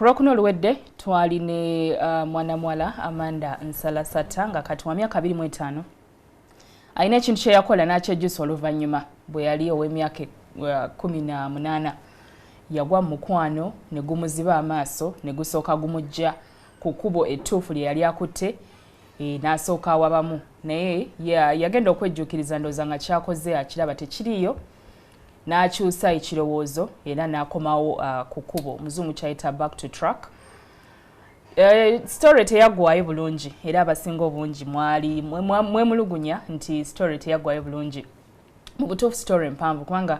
Kulwakuna oluwedde twali ne mwana mwala Amanda Nsalasatta nga kati wa myaka 25 alina ekintu kye yakola n'akyejjusa oluvannyuma bwe yali ow'emyaka 18 yagwa mu mukwano ne gumuziba amaaso ne gusooka gumujja ku kkubo ettuufu lye yali akutte n'asooka awabamu naye yagenda okwejjuukiriza ndooza nga kyakoze akiraba tekiriiyo n'akyusa ekirowoozo era n'akomawo ku kkubo omuzungu kyayita back to track. Story teyaggwayo bulungi era abasinga obungi mwemulugunya nti story teyaggwayo bulungi mu butuufu story mpanvu kubanga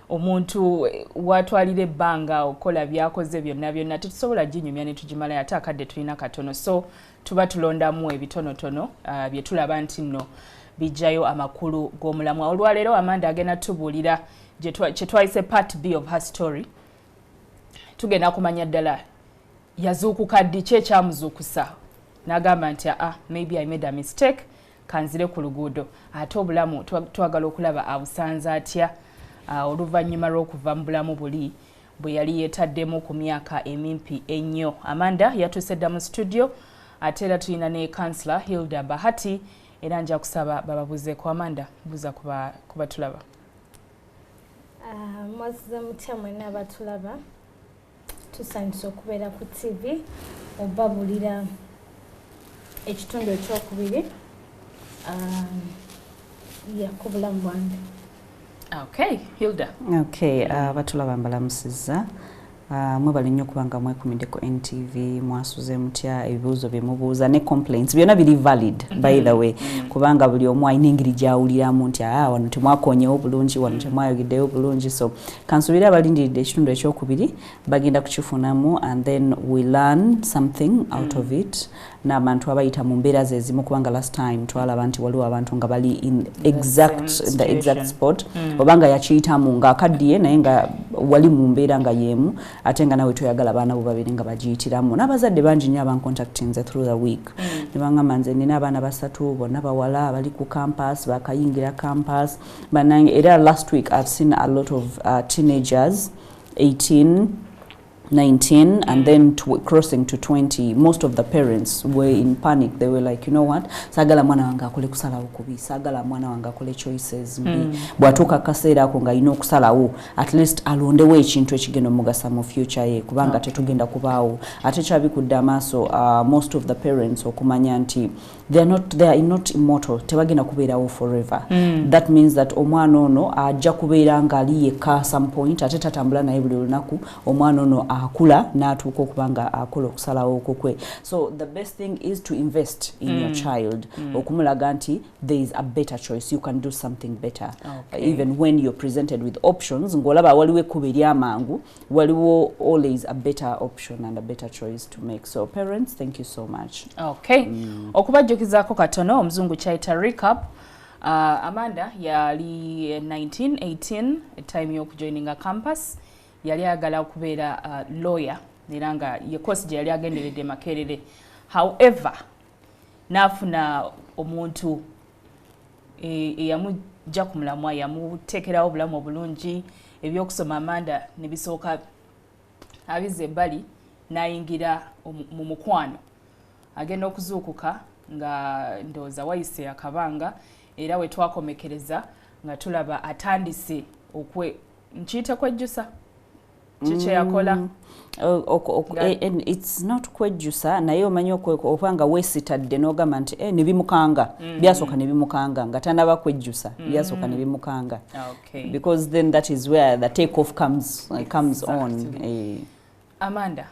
omuntu watwalira ebbanga okola byakoze byonna tetusobola ginyumya ne tugimalayo ate akadde tulina katono so tuba tulondamu ebitonotono bye tulaba nti nno bijjayo amakulu g'omulamwa. Olwaleero Amanda agenda tubuulira kye twayise part B of her story. Tugenda kumanya ddala yazuukuka ddi ki ekyamuzuukusa n'agamba nti maybe I made a mistake kanzire ku luguudo ate obulamu twagala okulaba abusanze atya oluvannyuma lw'okuva mu bulamu buli bwe yali yeetaddemu ku myaka emimpi ennyo. Amanda yatuuse dda mu studio ate era tulina ne Councillor Hilda Bahati era nja kusaba bababuuzeeko. Amanda buuza kuba tulaba. Mwazize mutya mwenna abatulaba tusanyusa okubeera ku TV obabulira ekitundu ekyokubiri ku bulamu bwange. Okay, Hilda. Okay, batulaba mbalamusizza. Mwebale nnyo kubanga mwekumiddeko NTV mwasuze mutya ebibuuzo bye mubuuza ne complaints byonna biri valid by the way kubanga buli omu alina engeri gy'awuliramu nti wano temwakonyewo bulungi wano temwayogeddeyo bulungi so kansuubira abalindiridde ekitundu ekyokubiri bagenda kukifunamu and then we learn something out of it n'abantu abayita mu mbeera ze zimu kubanga last time twalaba nti waliwo abantu nga bali in the exact spot obanga yakiyitamu ng'akaddiye naye nga wali mu mbeera nga yeemu ate nga nawe toyagala baana bo babiri nga bagiyitiramu. N'abazadde bangi nnyo abancontactinze through the week ne bangamba nze nina abaana basatu bonna bawala abali ku campus bakayingira campus banange era last week I've seen a lot of teenagers 18 19 and then crossing to 20. Most of the parents were in panic. They were like, you know what, sagala mwana wange akole kusalawo kubi, sagala mwana wange akole choices mbi bwatuuka kaseera ako nga alina okusalawo at least alondewo ekintu ekigenda omugasa mu future ye kubanga tetugenda kubaawo ate kyabikudde amaaso most of the parents okumanya nti they are not immortal, tebagenda kubeerawo forever. That means that omwana ono ajja kubeera nga ali yekka some point ate tatambula naye buli lunaku omwana ono akula n'atuuka okubanga akola okusalawo okukwe. So the best thing is to invest in your child okumulaga nti there is a better choice, you can do something better. Even when you're presented with options ng'olaba waliwo ekkubo eryamangu waliwo always a better option and a better choice to make. So parents, thank you so much. Okay. Okubajjukizaako katono omuzungu kyayita recap. Amanda yali 1918 time y'okujoininga campus yali agala okubeera lawyer era nga ye course gye yali agenderedde Makerere. However n'afuna omuntu eyamujja ku mulamwa yamuteekerawo obulamu obulungi ebyokusoma Amanda ne bisooka abize ebbali n'ayingira mu mukwano agenda okuzuukuka nga ndowooza wayise akabanga era we twakomekereza nga tulaba atandise nkiyite kwejjusa kiki yakola and it's not kwejjusa naye omanyi okubanga weesitadde n'ogamba nti ne bimukanga byasooka ne bimukanga nga tanaba kwejjusa byasooka ne bimukanga because then that is where the take off comes on. Amanda,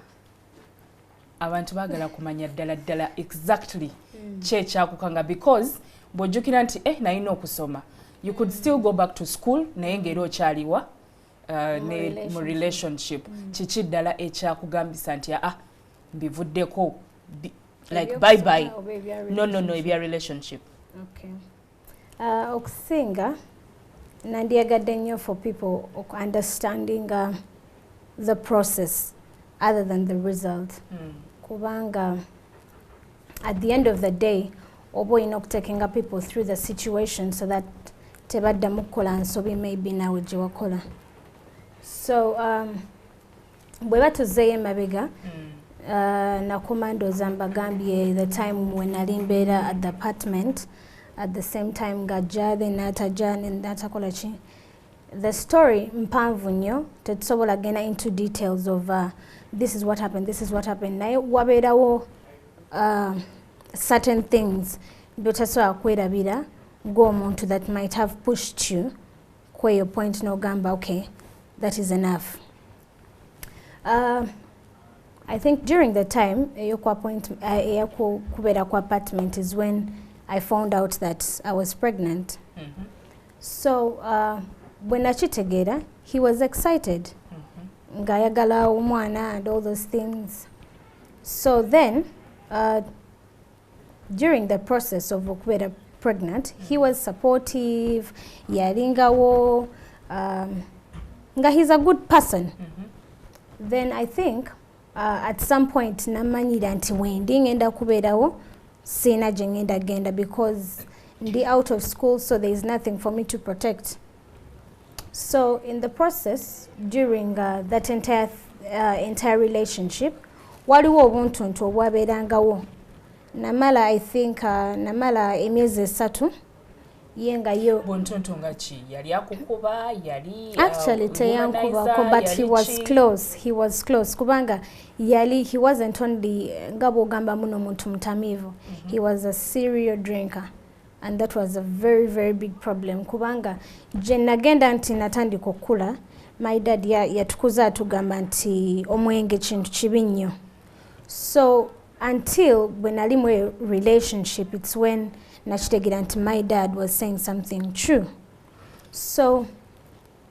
abantu baagala kumanya ddala exactly kyekyakukanga because bw'ojjukira nti nalina okusoma you could still go back to school naye ng'era okyaliwa mu relationship kiki ddala ekyakugambisa nti mbivuddeko like bye no ebya relationship. Okusinga nandyagadde nnyo for people understanding the process other than the result kubanga at the end of the day oba olina okutekenga people through the situation so that tebaddamu kukola nsobi maybe nawe gye wakola. So bwe batuzeeyo emabega na commandos ambagambye the time when nali mbeera at the apartment at the same time ng'ajja then n'atajja n'atakola ki. The story mpanvu nnyo tetusobola genda into details of this is what happened naye wabeerawo certain things by'otasobola kwerabira ng'omuntu that might have pushed you kweyo point n'ogamba okay that is enough. I think during the time kubeera ku apartment is when I found out that I was pregnant. So when nakitegeera he was excited ng'ayagala omwana and all those things. So then during the process of okubeera pregnant he was supportive, yalingawo nga he's a good person. Then I think at some point namanyira nti wendi ngenda kubeerawo sina gye ngenda genda because ndi out of school, so there is nothing for me to protect. So in the process during that entire relationship waliwo obuntuntu obwabeerangawo. Namala I think namala emyezi 3 yenga yo buntuntu nga ki yali akukuba yali actually teyankubako but he was close kubanga yali he wasn't only ngabo gamba muno muntu mutamivu. He was a serial drinker and that was a very very big problem kubanga je nagenda nti natandika okula my dad yatukuza atugamba nti omwenge kintu kibi nnyo. So until when ali mu relationship it's when nakitegeera nti my dad was saying something true. So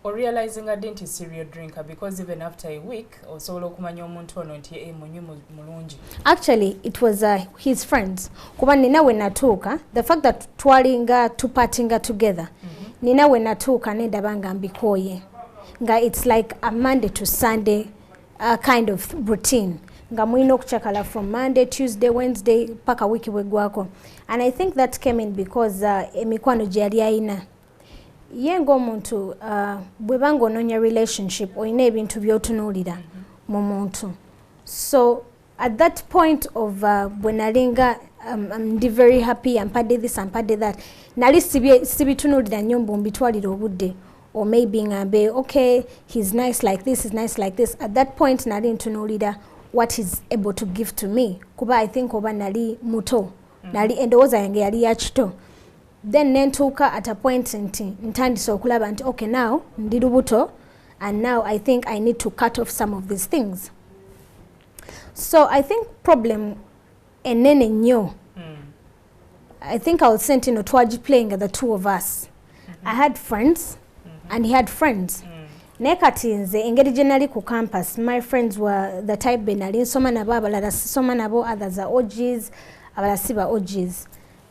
or realizing identity serial drinker because even after a week osobola okumanya omuntu ono nti munywi mulungi. Actually it was his friends kuba nina we natuuka the fact that twalinga tupatinga together nina we natuuka nedaba nga mbikoye nga it's like a Monday to Sunday kind of routine nga mwina okuchakala from Monday, Tuesday, Wednesday paka wiki wegwako. And I think that came in because emikwano gye yali ayina yenga omuntu bwebanga onoonya relationship oyina ebintu by'otunuulira mu muntu. So at that point of bwe nalinga ndi very happy ampadde this ampadde that nali sibitunuulira nnyo mbu mbitwalira obudde or maybe ngambe okay he's nice like this, he's nice like this. At that point nali ntunuulira what he's able to give to me kuba I think oba nali muto nali endowooza yange yali yakito. Then nentuuka at a point ntandise okulaba nti okay now ndi lubuto and now I think I need to cut off some of these things. So I think problem enene nnyo I think I was sent twagi playing the two of us. I had friends and he had friends. Nekati nze engeri gye nali ku campus my friends were the type benali nsoma nabo abalala sisoma nabo, others are OGs abalala si ba OGs.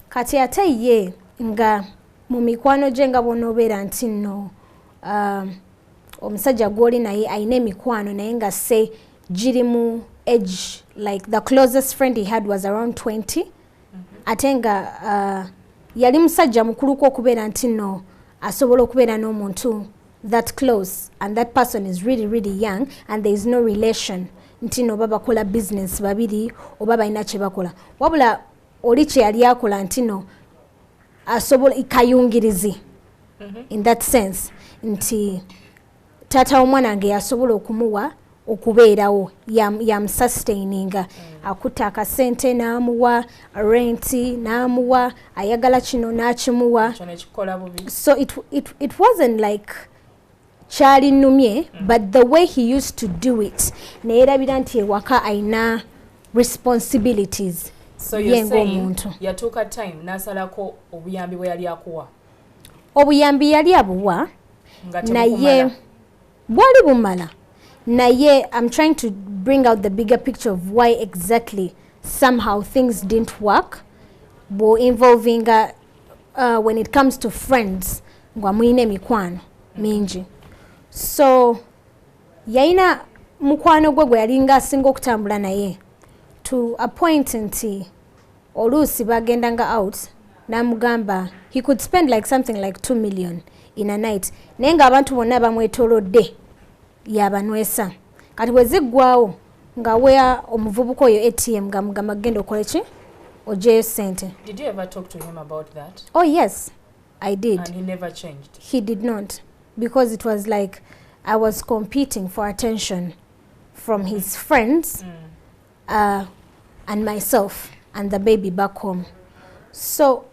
Kati ate ye nga mu mikwano gye nga bonobeera nti nno omusajja gw'oli naye ayina emikwano naye nga se giri mu age like the closest friend he had was around 20 ate nga yali musajja mukuluko okubeera nti nno asobola okubeera n'omuntu that close and that person is really really young and there is no relation nti no baba kola business babiri oba balina kye bakola wabula oli kye yali akola nti no asobola ikayungirizi in that sense nti tata omwana nge yasobola okumuwa okubeerawo yamusustaininga akutta akasente n'amuwa renti n'amuwa ayagala kino n'akimuwa. So it wasn't like kyali nnumye but the way he used to do it neerabira nti ewaka ayina responsibilities. So you're saying yatuuka time n'asalako obuyambi bwe yali akuwa? Obuyambi yali abuwa naye bwali bumala naye I'm trying to bring out the bigger picture of why exactly somehow things didn't work bo involving when it comes to friends ngwa mwine emikwano mingi. So yaina mukwano gwe yalinga asinga okutambula naye to a point nti oluusi bagendanga out namugamba he could spend like something like 2 million in a night naye nga abantu bonna bamwetolodde yabanwesa kati weziggwawo nga wea omuvubuka oyo ATM gamugamba genda okole ki ojeyo sente. Did you ever talk to him about that? Oh yes, I did. And he never changed? He did not, because it was like I was competing for attention from his friends and myself and the baby back home. So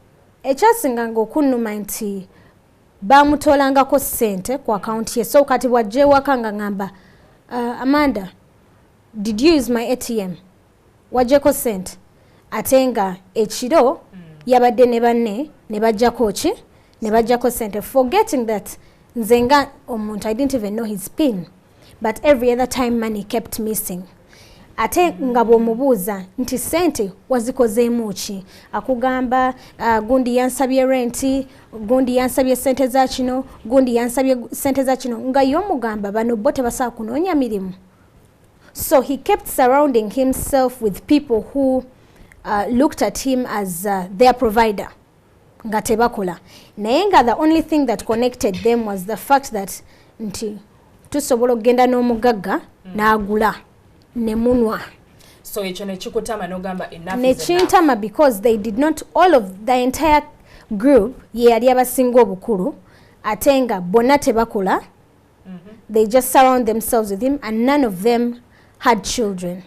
ekyasinga ng'okunnuma nti bamutolangako sente ku account ye. So kati wajje waka nga ngamba Amanda, did you use my ATM? Wajjeko sente? Ate nga ekiro yabadde ne banne ne bajjako ki? Ne bajjako sente, forgetting that nze nga omuntu I didn't even know his PIN, but every other time money kept missing. Ate nga bw'omubuuza nti sente wazikozeemu ki? Akugamba gundi yansabye renti, gundi yansabye sente za kino, gundi yansabye sente za kino, nga y'omugamba bano bo tebasobola kunoonya mirimu. So he kept surrounding himself with people who looked at him as their provider. Nga tebakola. Naye nga the only thing that connected them was the fact that nti tusobola okugenda n'omugagga n'agula ne munwa. So ekyo ne kikutama n'ogamba enough ne is enough. Chintama, because they did not, all of the entire group ye yali abasinga obukulu ate nga bonna tebakola. They just surround themselves with him and none of them had children.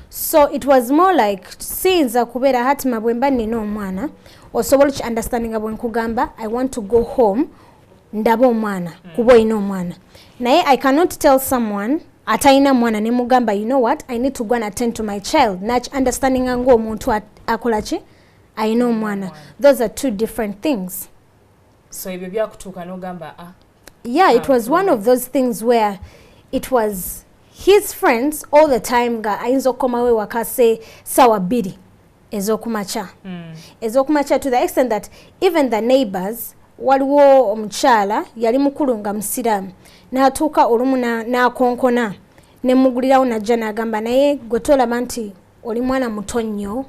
So it was more like sinza kubeera hatima bwemba nina omwana osobola ki understanding bwenkugamba I want to go home ndaba omwana kuba olina omwana. Naye I cannot tell someone atayina mwana ne mugamba you know what, I need to go and attend to my child. Nach understanding ng'omuntu akola ki ayina omwana. Those are two different things. So ebyo byakutuuka n'ogamba yeah, it was one of those things where it was his friends all the time nga ayinza okukomawo ewaka say sawa 2 ez'okumakya. Ez'okumakya to the extent that even the neighbors, waliwo omukyala yali mukulu nga musiraamu n'atuuka olumu n'akonkona ne mugulirawo najja n'agamba naye gwe tolaba nti oli mwana muto nnyo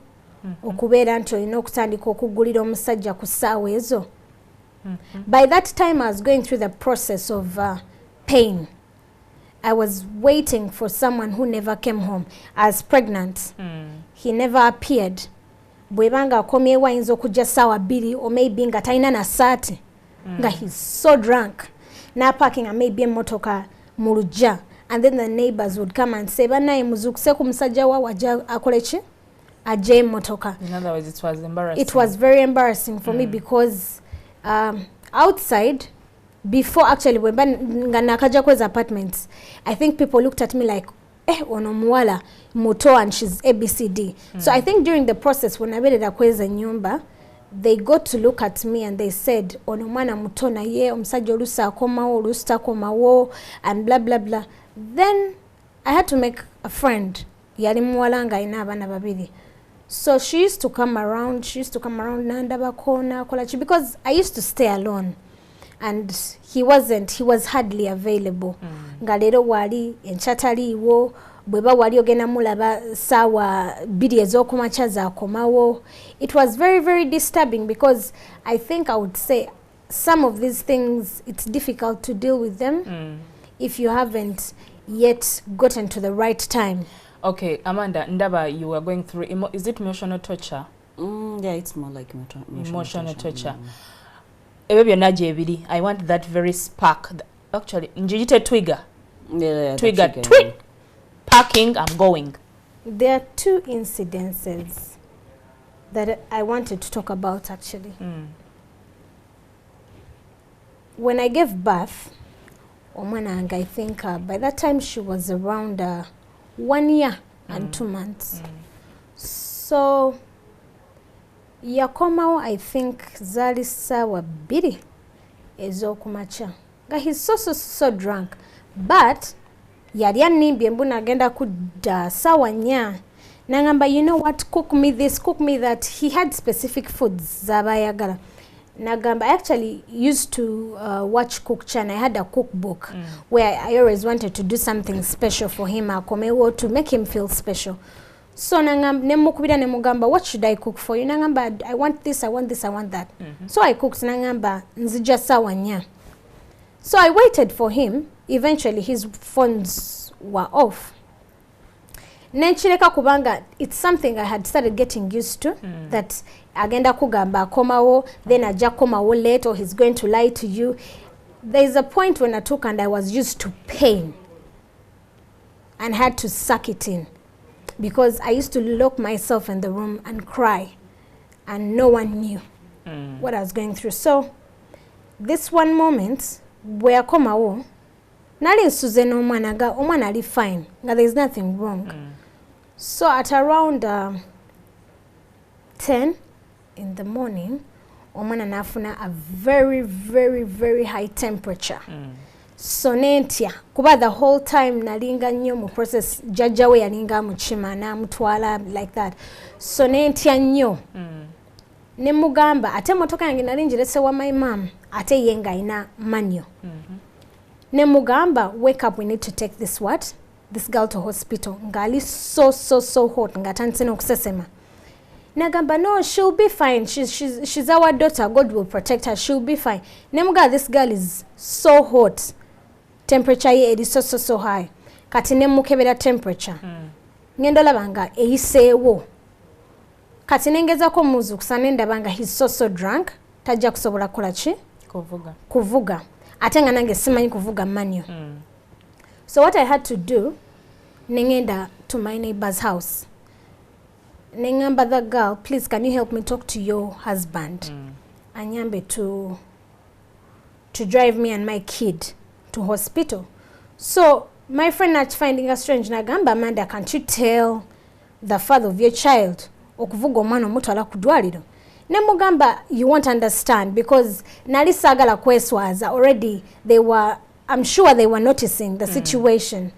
okubeera nti olina okutandika okugulira omusajja ku ssaawa ezo. By that time I was going through the process of pain. I was waiting for someone who never came home. I was pregnant. He never appeared. Bwebanga akomyewo ayinza okujja ssaawa 2 or maybe nga talina na saati nga he's so drunk. Na parking maybe emmotoka mu luggya, and then the neighbors would come and say banaye muzukuse ku musajja wa wajja akole ki ajje emmotoka. In other words, it was embarrassing. It was very embarrassing for me because outside, before actually when nga nakaja kweza apartments, I think people looked at me like ono muwala muto and she's ABCD. So I think during the process when aberera kweza nyumba, they got to look at me and they said ono mwana muto na ye omusajja olusa akomawo olusta akomawo and blah blah blah. Then I had to make a friend yali muwala nga ina abana 2. So she used to come around nandaba kona kolachi, because I used to stay alone and he was hardly available. Nga lero wali enchataliwo bweba wali ogenda mulaba sawa 2 ez'okumakya zaakomawo. It was very very disturbing because I think I would say some of these things it's difficult to deal with them if you haven't yet gotten to the right time. Okay, Amanda, ndaba, you are going through, is it emotional torture? Yeah, it's more like emotional torture. Ebe byonna gye biri. I want that very spark. Actually, njiyite trigger. Yeah, trigger. Twig. Parking, I'm going. There are 2 incidences that I wanted to talk about actually. When I gave birth, Omanang, I think by that time she was around 1 year and 2 months. So yakomawo I think zali sawa 2 ez'okumakya nga he's so drunk, but yali animbye mbu nagenda kudda sawa 4 nangamba you know what, cook me this, cook me that. He had specific foods zabayagala. Nagamba, I actually used to watch Cook Chan. I had a cookbook where I always wanted to do something special for him, to make him feel special. So nemukubira nemugamba, what should I cook for you? Nangamba, I want this, I want this, I want that. So I cooked nangamba nzija sawa 4. So I waited for him. Eventually his phones were off. Nenchireka kubanga it's something I had started getting used to, that agenda kugamba akomawo, then aja komawo late, or he's going to lie to you. There's a point when I took and I was used to pain and had to suck it in, because I used to lock myself in the room and cry, and no one knew what I was going through. So this one moment where komawo nali nsuze n'omwana ga omwana ali fine nga there's nothing wrong. So at around 10 in the morning, omwana nafuna a very, very, very high temperature. So nentya kuba the whole time nalinga nnyo mu process, jajja we yalinga mukima namutwala like that. So nentya nnyo. Ne mugamba ate motoka yange nali njirese wa my mom ate yenga ina manual. Ne mugamba, wake up, we need to take this girl to hospital. Ngali so hot ngatandise n'okusesema. Nagamba, no, she'll be fine. She's our daughter. God will protect her. She'll be fine. Nemuga, this girl is so hot. Temperature ye is so high. Kati nemukebera temperature. Ngendo labanga eyiseewo. Kati nengeza ko muzu kusanenda banga he's so drunk. Tajja kusobola kola ki? Kuvuga. Ate nga nange simanyi kuvuga manual. So what I had to do, nengenda to my neighbor's house. Nengamba the girl, please can you help me talk to your husband? Anyambe to drive me and my kid to hospital. So my friend not finding us strange. Nagamba, Amanda, can't you tell the father of your child okuvuga omwana omutwala ku ddwaliro? Nemugamba, you won't understand, because nali sagala kweswaza already. I'm sure they were noticing the situation.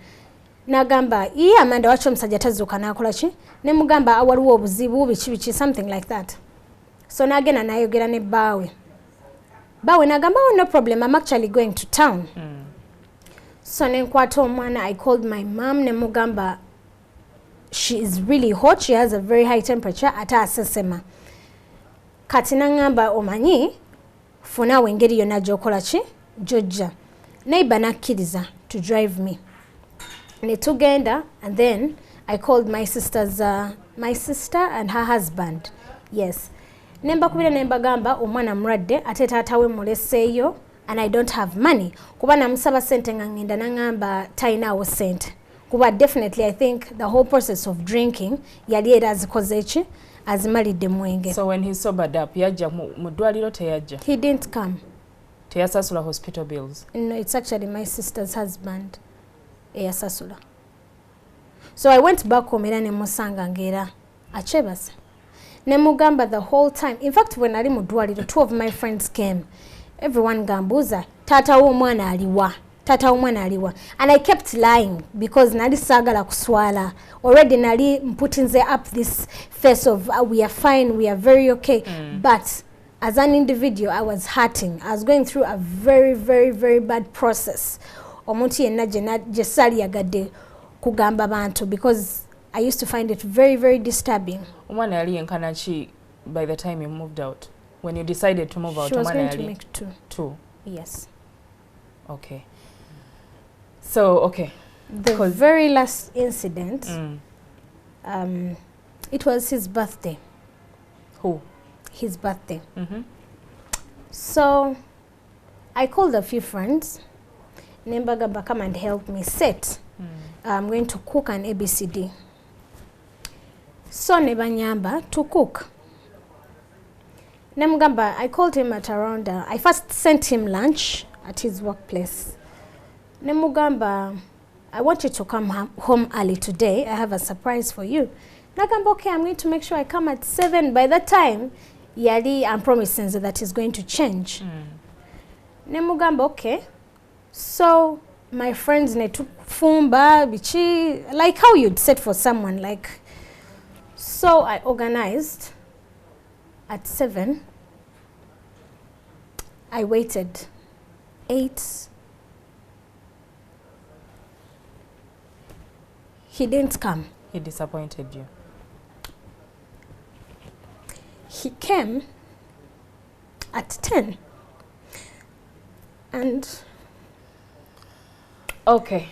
Nagamba, yeah, Amanda, wacho msajja tazuka nakola ki? Nemugamba, awaliwo obuzibu biki something like that. So nagenda nayogera ne bawe nagamba, oh, no problem, I'm actually going to town. So nenkwata omwana, I called my mom. Nemugamba, she is really hot, she has a very high temperature, ata asesema. Kati nangamba, omanyi funa wengeri yonna gy'okola ki jojja. Neighbor nakkiriza to drive me. Ne tugenda, and then I called my sister and her husband. Yes. Nemba kubira nemba gamba omwana mradde ate taata we muleseeyo, and I don't have money. Kuba namusaba sente nga ngenda nangamba talinawo sente. Kuba definitely I think the whole process of drinking yali era azikoze ki azimalidde mwenge. So when he sobered up, yajja mu ddwaliro teyajja? He didn't come. Teyasasula hospital bills? No, it's actually my sister's husband. Eyasasula. So I went back home era nemusanga ngera achebasa. Nemugamba the whole time. In fact, when ali mu ddwaliro, 2 of my friends came. Everyone gambuza, tata w'omwana aliwa. And I kept lying because nali sagala kuswala. Already nali mputinze up this face of we are fine, we are very okay. But as an individual, I was hurting. I was going through a very, very, very bad process. Omuntu yenna gye sali yagadde kugamba bantu, because I used to find it very, very disturbing. Omwana yali yenkana ki by the time you moved out? When you decided to move out, she was going to make 2. 2? Yes. Okay. So, okay. The very last incident, it was his birthday. Who? His birthday. So, I called a few friends. Nembagamba, come and help me set. I'm going to cook an ABCD. So, nebanyamba to cook. Nemugamba, I called him at around, I first sent him lunch at his workplace. Nemugamba, I want you to come home early today. I have a surprise for you. Nagamba, okay, I'm going to make sure I come at 7. By that time, yali I'm promising that he's going to change. Nemugamba, okay. So my friends fumba bichi, like how you'd set for someone, like. So I organized at 7. I waited 8. He didn't come. He disappointed you. He came at 10. And Okay,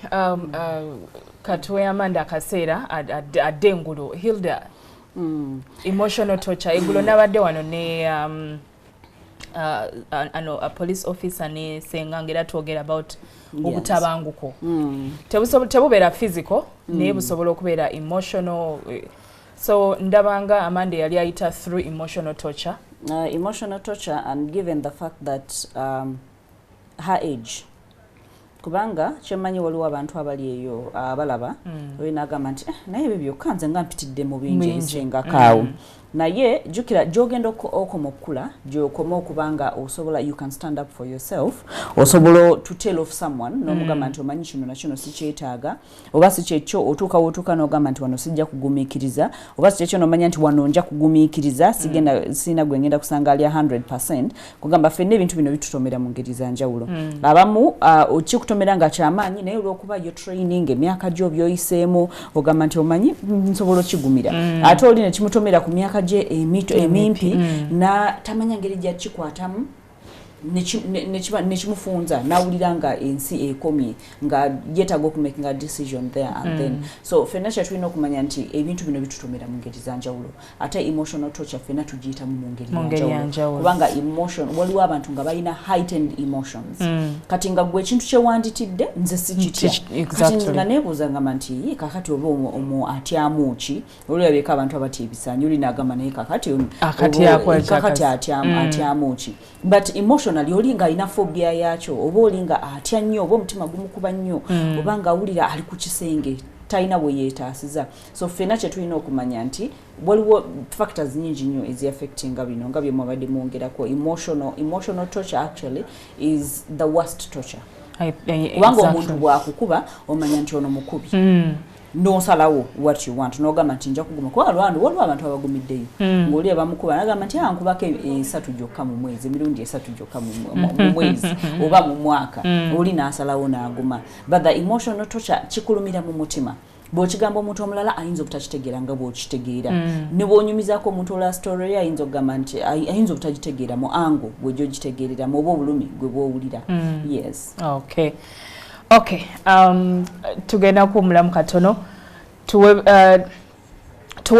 katwe Amanda akaseera adde engulu Hilda. Emotional torture egulo nabadde wano ne a police officer ne sengangera twogera about obutabanguko. Tebubeera physical naye busobola okubeera emotional. So ndabanga Amanda yali ayita through emotional torture. Emotional torture, and given the fact that her age, kubanga kyemanyi waliwo abantu abali eyo abalaba olina agamba nti naye ebyo byokka nze nga mpitidde mu bingi ebisengakaawo naye jjukira gy'ogenda okoma okukula gy'okoma okubanga osobola you can stand up for yourself osobola to tell of someone n'omugamba nti omanyi kino nakino sikyetaaga oba si kyekyo otuuka w'otuuka n'ogamba nti wano sijja kugumiikiriza oba si kyekyo n'omanya nti wano nja kugumiikiriza sirina gwe ngenda kusanga ali 100% kugamba ffenna ebintu bino bitutomera mu ngeri za njawulo abamu okikutomera nga kyamaanyi naye olw'okuba yo training emyaka gyo byoyiseemu ogamba nti omanyi nsobola okigumira ate oli ne kimutomera ku myaka gye emimpi na tamanya ngeri gya kikwatamu nekimufunza nawulira nga ensi ekomye nga yetaaga okumakinga decision there and then so fenna kyatulina okumanya nti ebintu bino bitutomera mu ngeri za njawulo ate emotional torture fenna tugiyitamu mu ngeri ya njawulo kubanga emotion waliwo abantu nga balina heightened emotions kati nga gwe ekintu kyewanditidde nze sikitya kati nga neebuuza ngamba nti kakati oba omu atyamu ki olulabeka abantu abatya ebisaanyi oli n'agamba naye kakati atyamu ki but emotionally olinga alina phobia yakyo oba olinga atya nnyo oba omutima gumukuba nnyo oba nga awulira ali ku kisenge talina bwe yeetaasiza so ffenna kye tulina okumanya nti waliwo factors nyingi nnyo ezi-affectinga bino nga bye mwabadde mwongerako emotional torture actually is the worst torture kubanga omuntu bw'akukuba omanya nti ono mukubi n'osalawo what you want n'ogamba nti nja kuguma kuba waliwo abantu abagumiddeyo ng'oli abamukuba n'agamba nti nkubako 3 gyokka mu mwezi emirundi 3 gyokka mu mwezi oba mu mwaka oli n'asalawo n'aguma but the emotional torture kikulumira mu mutima bw'okigamba omuntu omulala ayinza obutakitegeera nga bw'okitegeera ne bw'onyumizaako omuntu olala story ye ayinza okugamba nti ayinza obutagitegeera mu ango bwe gy'ogitegeereramu oba obulumi gwe bw'owulira yes Okay, tugenda kuwumulamu katono tuwe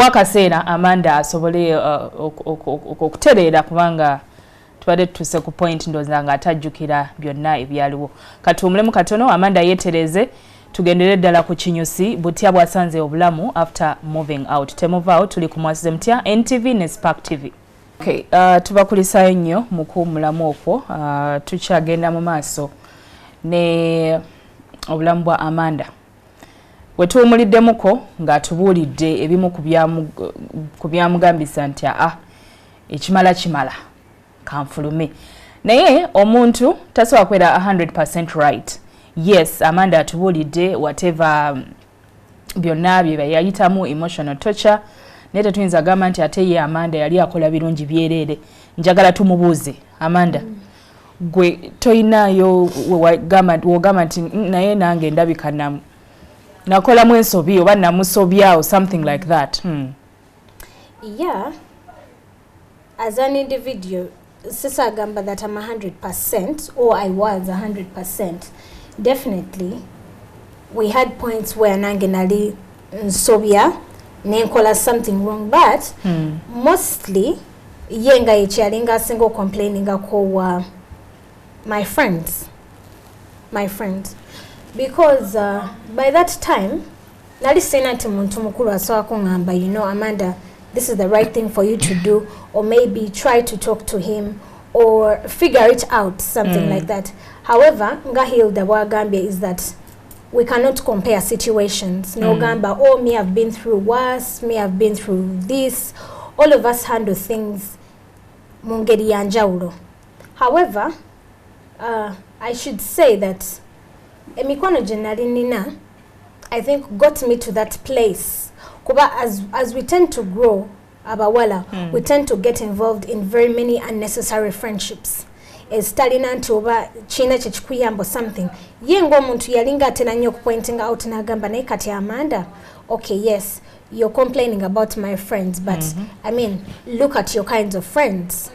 akaseera Amanda asobole okutereera kubanga tubadde tutuse ku point ndowooza nga atajjukira byonna ebyaliwo katuwumulemu katono Amanda yeetereze tugendere ddala ku kinyusi butya bwasanze obulamu after moving out temuvaawo tuli ku Mwasize Mutya NTV ne Spark TV. Okay, tubakulisayo nnyo mu kuwumulamu okwo tukyagenda mu maaso ne obulamu bwa Amanda wetuwumuliddemuko ng'atubuulidde ebimu ku byamugambisa nti ekimala kanfulume naye omuntu tasobola kubeera 100% right. Yes, Amanda atubuulidde whatever byonna bye yayitamu emotional torture naye tetuyinza gamba nti ate ye Amanda yali akola birungi byereere. Njagala tumubuuze Amanda gwe toyinayo wogamba nti naye nange ndabika nakolamu ensobi oba namusobya or something like that. Yeah, as an individual sisagamba that I'm 100% or I was 100%. Definitely we had points where nange nali nsobya nenkola something wrong but mostly yenga yekyalinga single complaining ko my friends because by that time nali sina nti muntu mukulu asobola kungamba you know Amanda this is the right thing for you to do or maybe try to talk to him or figure it out something like that. However nga Hilda bwagambye is that we cannot compare situations. No gamba me have been through worse, me have been through this. All of us handle things mu ngeri ya njawulo. However I should say that emikono gye nali nina I think got me to that place kuba as we tend to grow abawala we tend to get involved in very many unnecessary friendships talina nti oba kina kyekikuyamba something ye ng'omuntu yalinga atena nnyo okupointing out n'agamba naye kati Amanda okay yes you're complaining about my friends but I mean look at your kinds of friends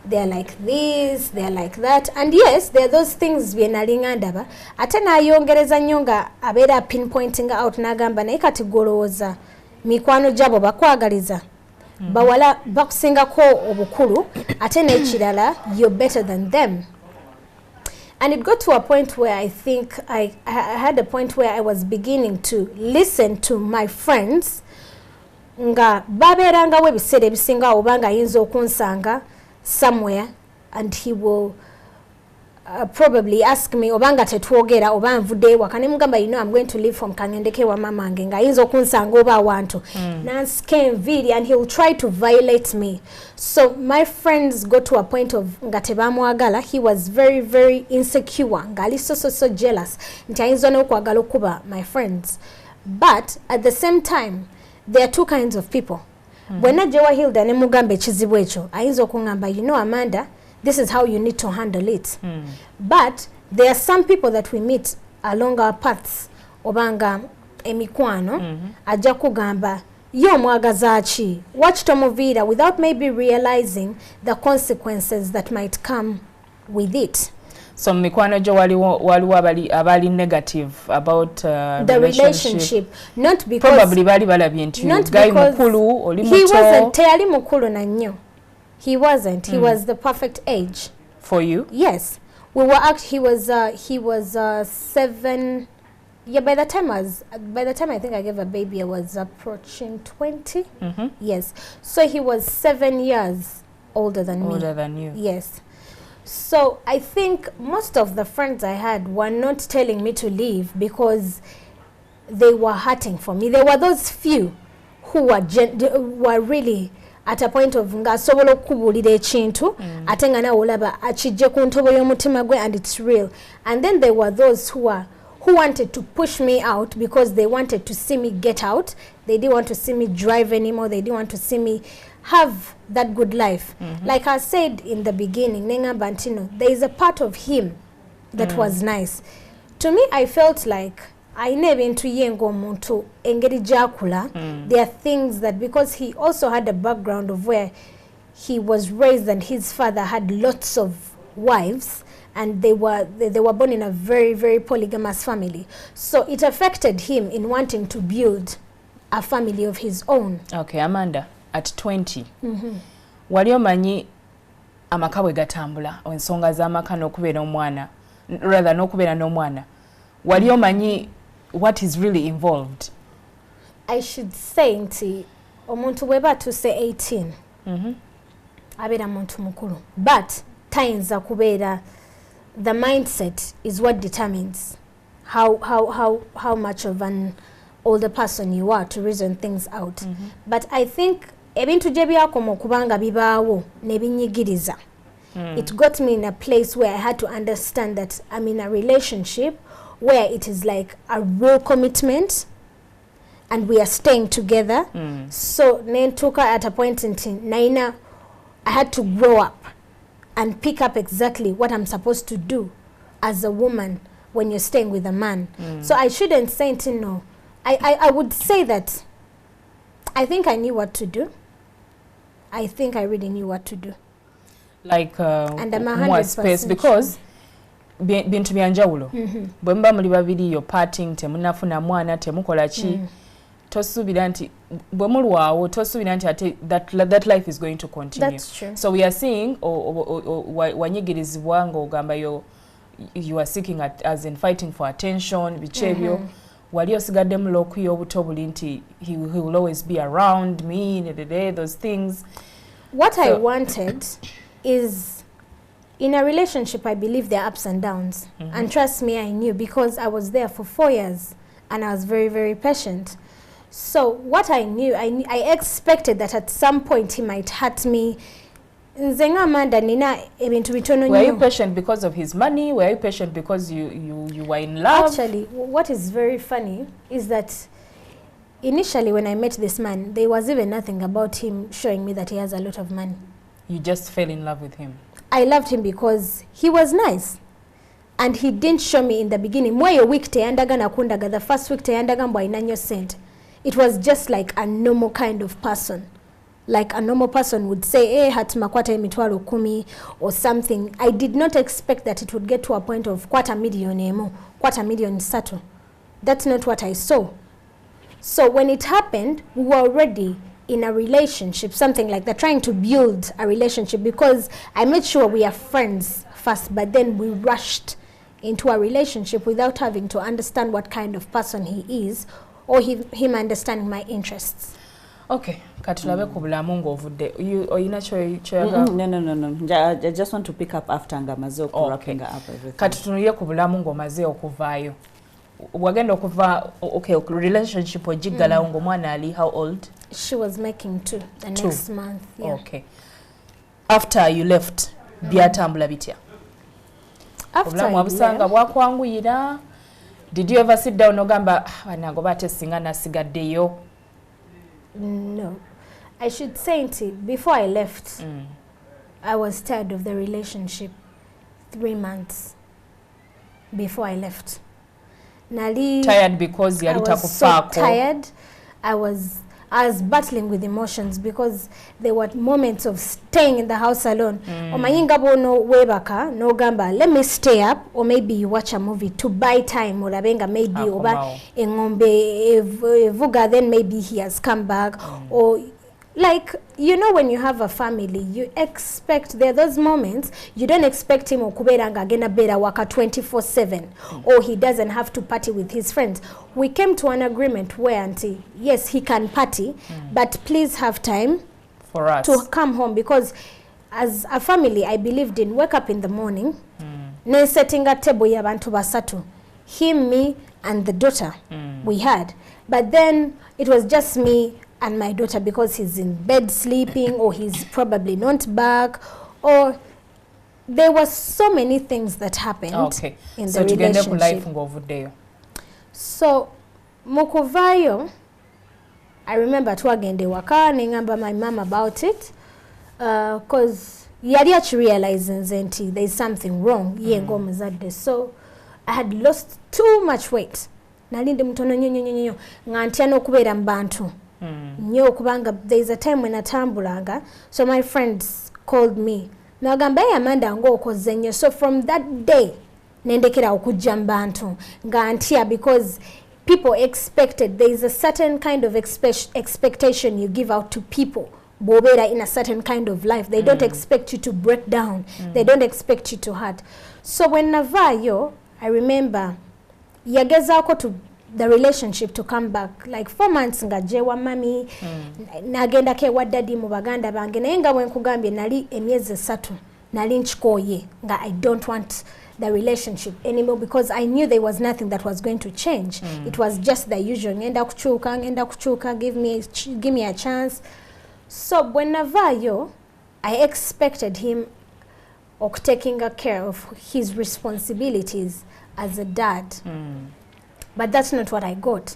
they're like this, they're like that. And yes, there are those things byenalinga ndaba. Ate nayongereza nnyo nga abeera pinpointing out n'agamba naye kati golowooza mikwano gyabo bakwagaliza. Bawala bakusingako obukulu ate n'ekirala you're better than them. And it got to a point where I think I had a point where I was beginning to listen to my friends nga babeerangawo ebiseera ebisinga obanga ayinza okunsanga somewhere and he will probably ask me obanga tetwogera oba nvudde ewaka ne mugamba you know I'm going to leave from kangendeke wa mamange nga ayinza okunsanga oba awantu nansika enviiri and he will try to violate me. So my friends got to a point of nga tebamwagala. He was very very insecure nga ali so jealous nti ayinza n'okwagala okuba my friends. But at the same time there are two kinds of people. Bwena jewa Hilda ne mugamba ekizibu ekyo ayinza okungamba you know Amanda, this is how you need to handle it. But there are some people that we meet along our paths obanga emikwano ajja kugamba yo mwagaza ki watch tomovira without maybe realizing the consequences that might come with it. So mikwano jo waliwo abali negative about the relationship. Not because probably bali balabye nti guy mukulu oli muto. He wasn't teyali mukulu na nnyo. He wasn't. He was the perfect age for you. Yes, we were he was 7. Yeah, by the time I think I gave a baby, I was approaching 20. Yes, so he was 7 years older than me. Older than you. Yes. So I think most of the friends I had were not telling me to leave because they were hurting for me. There were those few who were really at a point of nga sobola okubulira ekintu ate nga nawe olaba akijje ku ntobo y'omutima gwe and it's real. And then there were those who wanted to push me out because they wanted to see me get out. They didn't want to see me drive anymore. They didn't want to see me have that good life. Like I said in the beginning, Nenga Bantino, there is a part of him that was nice. To me, I felt like I never into yengo muntu engeri jakula. There are things that because he also had a background of where he was raised and his father had lots of wives and they were born in a very very polygamous family. So it affected him in wanting to build a family of his own. Okay, Amanda, at 20 wali omanyi amaka bwe gatambula ensonga z'amaka n'okubeera omwana rather n'okubeera n'omwana wali omanyi what is really involved? I should say nti omuntu bweba tuse 18 abeera muntu mukulu, but tayinza kubeera, the mindset is what determines how much of an older person you are to reason things out. But I think ebintu gye byakoma okubanga bibaawo ne binyigiriza, it got me in a place where I had to understand that I'm in a relationship where it is like a real commitment and we are staying together. So nentuka at a point in naina I had to grow up and pick up exactly what I'm supposed to do as a woman when you're staying with a man. So I shouldn't say no. I would say that I think I knew what to do. I think I really knew what to do. Like and I'm 100% more space because bintu byanjawulo bwe mba muli babiri yo parting temunafuna mwana temukola ki tosuubira nti bwe mulwawo tosuubira nti ate that life is going to continue. That's true. So we are seeing wanyigirizibwa ng'ogamba you are seeking as in fighting for attention bichebyo wali osigadde mu loku y'obuto buli nti he will always be around me those things. What I wanted is, in a relationship, I believe there are ups and downs. And trust me, I knew because I was there for 4 years and I was very, very patient. So what I knew, I expected that at some point he might hurt me. Nzenga Amanda nina ebintu bitono nnyo. Were you patient because of his money? Were you patient because you were in love? Actually, what is very funny is that initially when I met this man, there was even nothing about him showing me that he has a lot of money. You just fell in love with him? I loved him because he was nice. And he didn't show me in the beginning. Mwayo week teyandaga nakundaga, the first week teyandaga mbwa inanyo sent. It was just like a normal kind of person. like a normal person would say, hey, hatima kwata emitwalo 10 or something. I did not expect that it would get to a point of quarter million satu. That's not what I saw. So when it happened, we were already in a relationship, something like that, trying to build a relationship, because I made sure we are friends first, but then we rushed into a relationship without having to understand what kind of person he is, or him understanding my interests. Okay, katulabe kubulamu ng'ovudde. Oyina kyoyaga? No. I just want to pick up after ngamaze wrapping up everything. Katutunulire ku bulamu ng'omaze okuvaayo. Wagenda okuva, okay, relationship ogiggalawo ng'omwana ali how old? She was making 2 the next month. Yeah. Okay. After you left, byatambula bitya? After I left, bwakwanguyira. Did you ever sit down ogamba banango bate singa nasigaddeyo? No. I should say it, before I left, I was tired of the relationship. 3 months before I left. Nali, tired because I was so tired. I was battling with emotions because there were moments of staying in the house alone. Omayingabo no webaka no gamba, let me stay up, or maybe you watch a movie to buy time, or abenga maybe oba engombe evuga, then maybe he has come back, or like, you know, when you have a family, you expect, there are those moments, you don't expect him okuberanga agenda bera waka 24/7, or he doesn't have to party with his friends. We came to an agreement where, auntie, yes, he can party, but please have time for us to come home, because as a family, I believed in wake up in the morning, ne setting a table yabantu basatu, him, me, and the daughter we had. But then it was just me and my daughter, because he's in bed sleeping, or he's probably not back, or there were so many things that happened in the relationship. So mukuvayo, I remember twagende waka nengamba my mom about it, because yali actually realizing nti there's something wrong yengo muzadde. So I had lost too much weight. Nalinde mutono nyonyo ngantya n'okubeera mu bantu. Nyo kubanga there's a time when atambulanga, so my friends called me nagamba Amanda ng'okoze nnyo. So from that day nendekera okujja mu bantu ngantya, because people expected, there is a certain kind of expectation you give out to people bobera in a certain kind of life. They don't expect you to break down, they don't expect you to hurt. So when navayo, I remember yagezako to the relationship to come back, like 4 months nga jewa mami nagenda ke wa daddy mu baganda bange, naye nga bwenkugambye nali emyezi 3 nali nchikoye nga I don't want the relationship anymore, because I knew there was nothing that was going to change. It was just the usual, ngenda kuchuka, give me a chance. So when navayo, I expected him taking care of his responsibilities as a dad. But that's not what I got.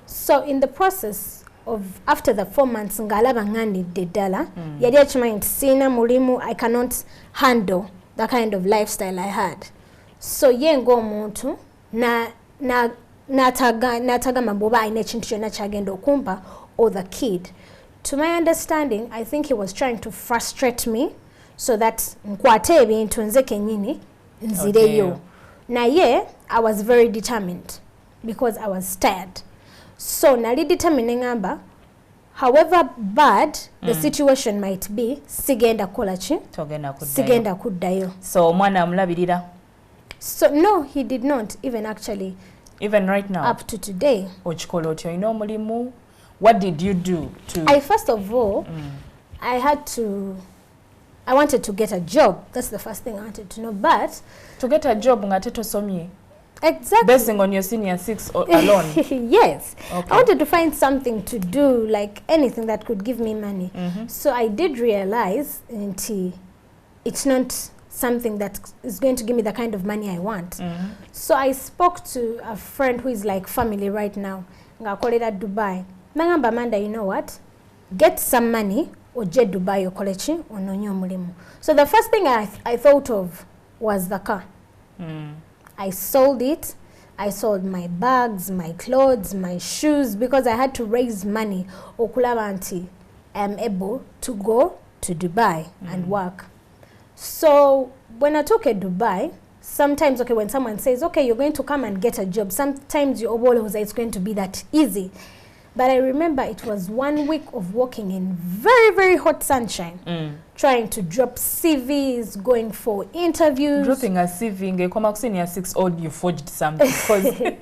So in the process of, after the 4 months, ngalaba ngani dedala, yali achima sina mulimu, I cannot handle the kind of lifestyle I had. So yengo muntu nataga maboba ine chintu chona chagendo kumpa, or the kid. To my understanding, I think he was trying to frustrate me so that nkwate ebintu nzeke nyini nzireyo. Na ye, I was very determined because I was tired. So nali determine ngamba, however bad the situation might be, sigenda kolachi, sigenda kuddayo. So mwana amulabirira? So no, he did not, even actually. Even right now? Up to today. Ochikola otyo ino mulimu? What did you do to... I first of all, I wanted to get a job. That's the first thing I wanted to know. But to get a job, ngate tosomye. Exactly. Basing on your senior 6 alone. Yes. Okay. I wanted to find something to do, like anything that could give me money. So I did realize it's not something that is going to give me the kind of money I want. So I spoke to a friend who is like family right now. Ngakolera Dubai. Nangamba Amanda, you know what? Get some money. Oje Dubai okolechi ononyo mulimu. So the first thing I thought of was the car. I sold it. I sold my bags, my clothes, my shoes, because I had to raise money. Okulaba anti I am able to go to Dubai and work. So when I took a Dubai, sometimes, okay, when someone says, okay, you're going to come and get a job, sometimes you always say it's going to be that easy. But I remember it was 1 week of working in very, very hot sunshine, trying to drop CVs, going for interviews. Dropping a CV, in 6 odd, you forged something.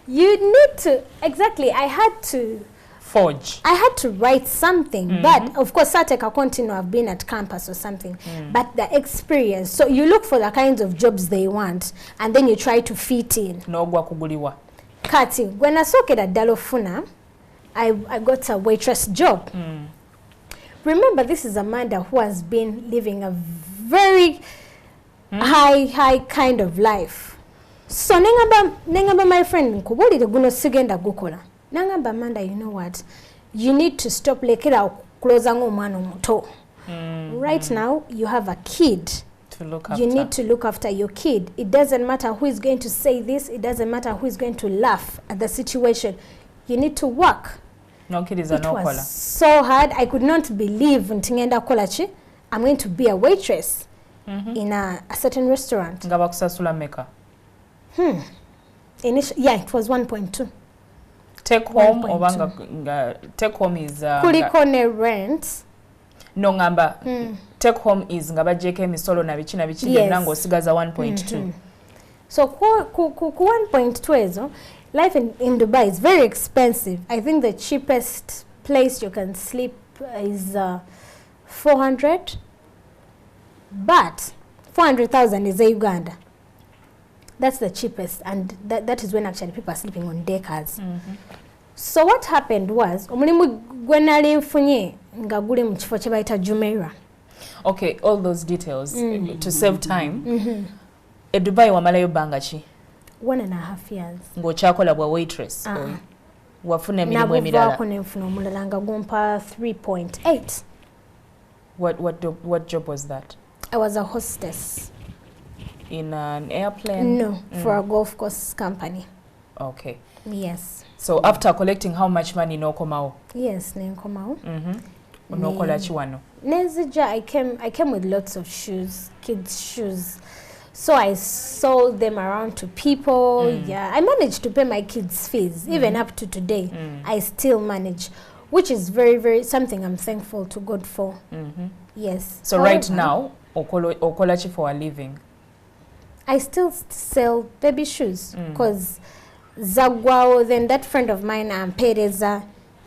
You need to, exactly, I had to forge. I had to write something, but of course, Sateka continue have been at campus or something, but the experience. So you look for the kinds of jobs they want, and then you try to fit in. No guakuguliwa. Kati, when I saw at Dalofuna, I got a waitress job. Remember, this is Amanda who has been living a very high kind of life. So nengaba my friend, nkubuli de guno sigenda gukola. Nangamba Amanda, you know what? You need to stop lekera closer ngomwana omuto. Right now, you have a kid. To look after. You need to look after your kid. It doesn't matter who is going to say this. It doesn't matter who is going to laugh at the situation. You need to work. No kid is a no It collar. was so hard. I could not believe Ntingenda Kolachi, I'm going to be a waitress in a certain restaurant. Ngabakusasula meka. Yeah, it was 1.2. Take home obanga take home is kuliko ne rent. No ngamba take home is ngaba JK misolo na bichi nango osigaza 1.2. So ku 1.2 ezo, life in Dubai is very expensive. I think the cheapest place you can sleep is 400, but 400,000 is a Uganda. That's the cheapest, and that is when actually people are sleeping on decars. So what happened was, omulimu gwenali nfunye nga guli mu kifo kye bayita Jumeirah. Okay, all those details to save time. E Dubai wamalayo banga ki? 1.5 years. Ng'okyakola bwa waitress. Wafuna emirimu emirala. Nabuvaako nenfuna omulala nga gumpa 3.8. What job was that? I was a hostess. In an airplane? No, for a golf course company. Okay. Yes. So after collecting how much money nokomao? Yes, nenkomao. Nokola ki wano? Nezija, I came with lots of shoes, kids' shoes. So I sold them around to people. Yeah, I managed to pay my kids' fees, even up to today. I still manage, which is very, very something I'm thankful to God for. Yes. So however, right now, okola chi for a living? I still sell baby shoes because Zagwao, then that friend of mine, Pereza,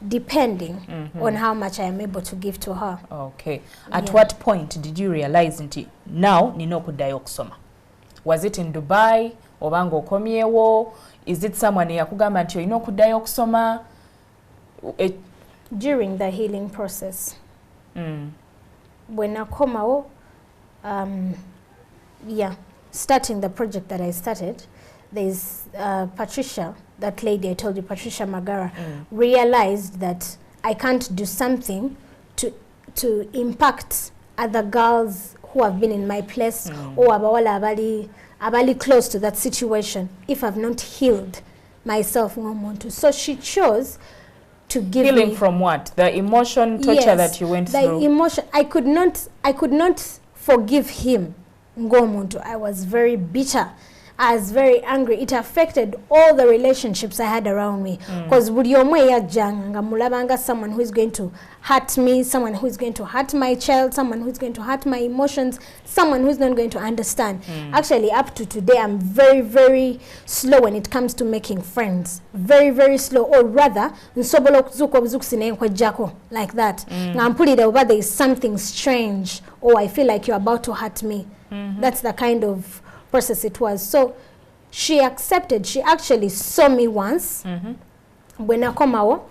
depending on how much I am able to give to her. Okay. At what point did you realize nti now nino kuddayo okusoma? Was it in Dubai? Obanga okomyewo? Is it someone yakugamba nti olina okuddayo okusoma? During the healing process. When I come out, starting the project that I started, there's Patricia, that lady I told you, Patricia Magara, realized that I can't do something to impact other girls who have been in my place or abawala abali close to that situation if I've not healed myself. So she chose to give healing me from what? The emotion torture that you went through? The emotion. I could not forgive him. Ngomuntu. I was very bitter. I was very angry. It affected all the relationships I had around me. Because someone who is going to hurt me, someone who is going to hurt my child, someone who is going to hurt my emotions, someone who is not going to understand. Actually, up to today, I'm very, very slow when it comes to making friends. Very, very slow. Or rather, like that. There is something strange, or I feel like you're about to hurt me. That's the kind of process it was. So she accepted. She actually saw me once when I come out.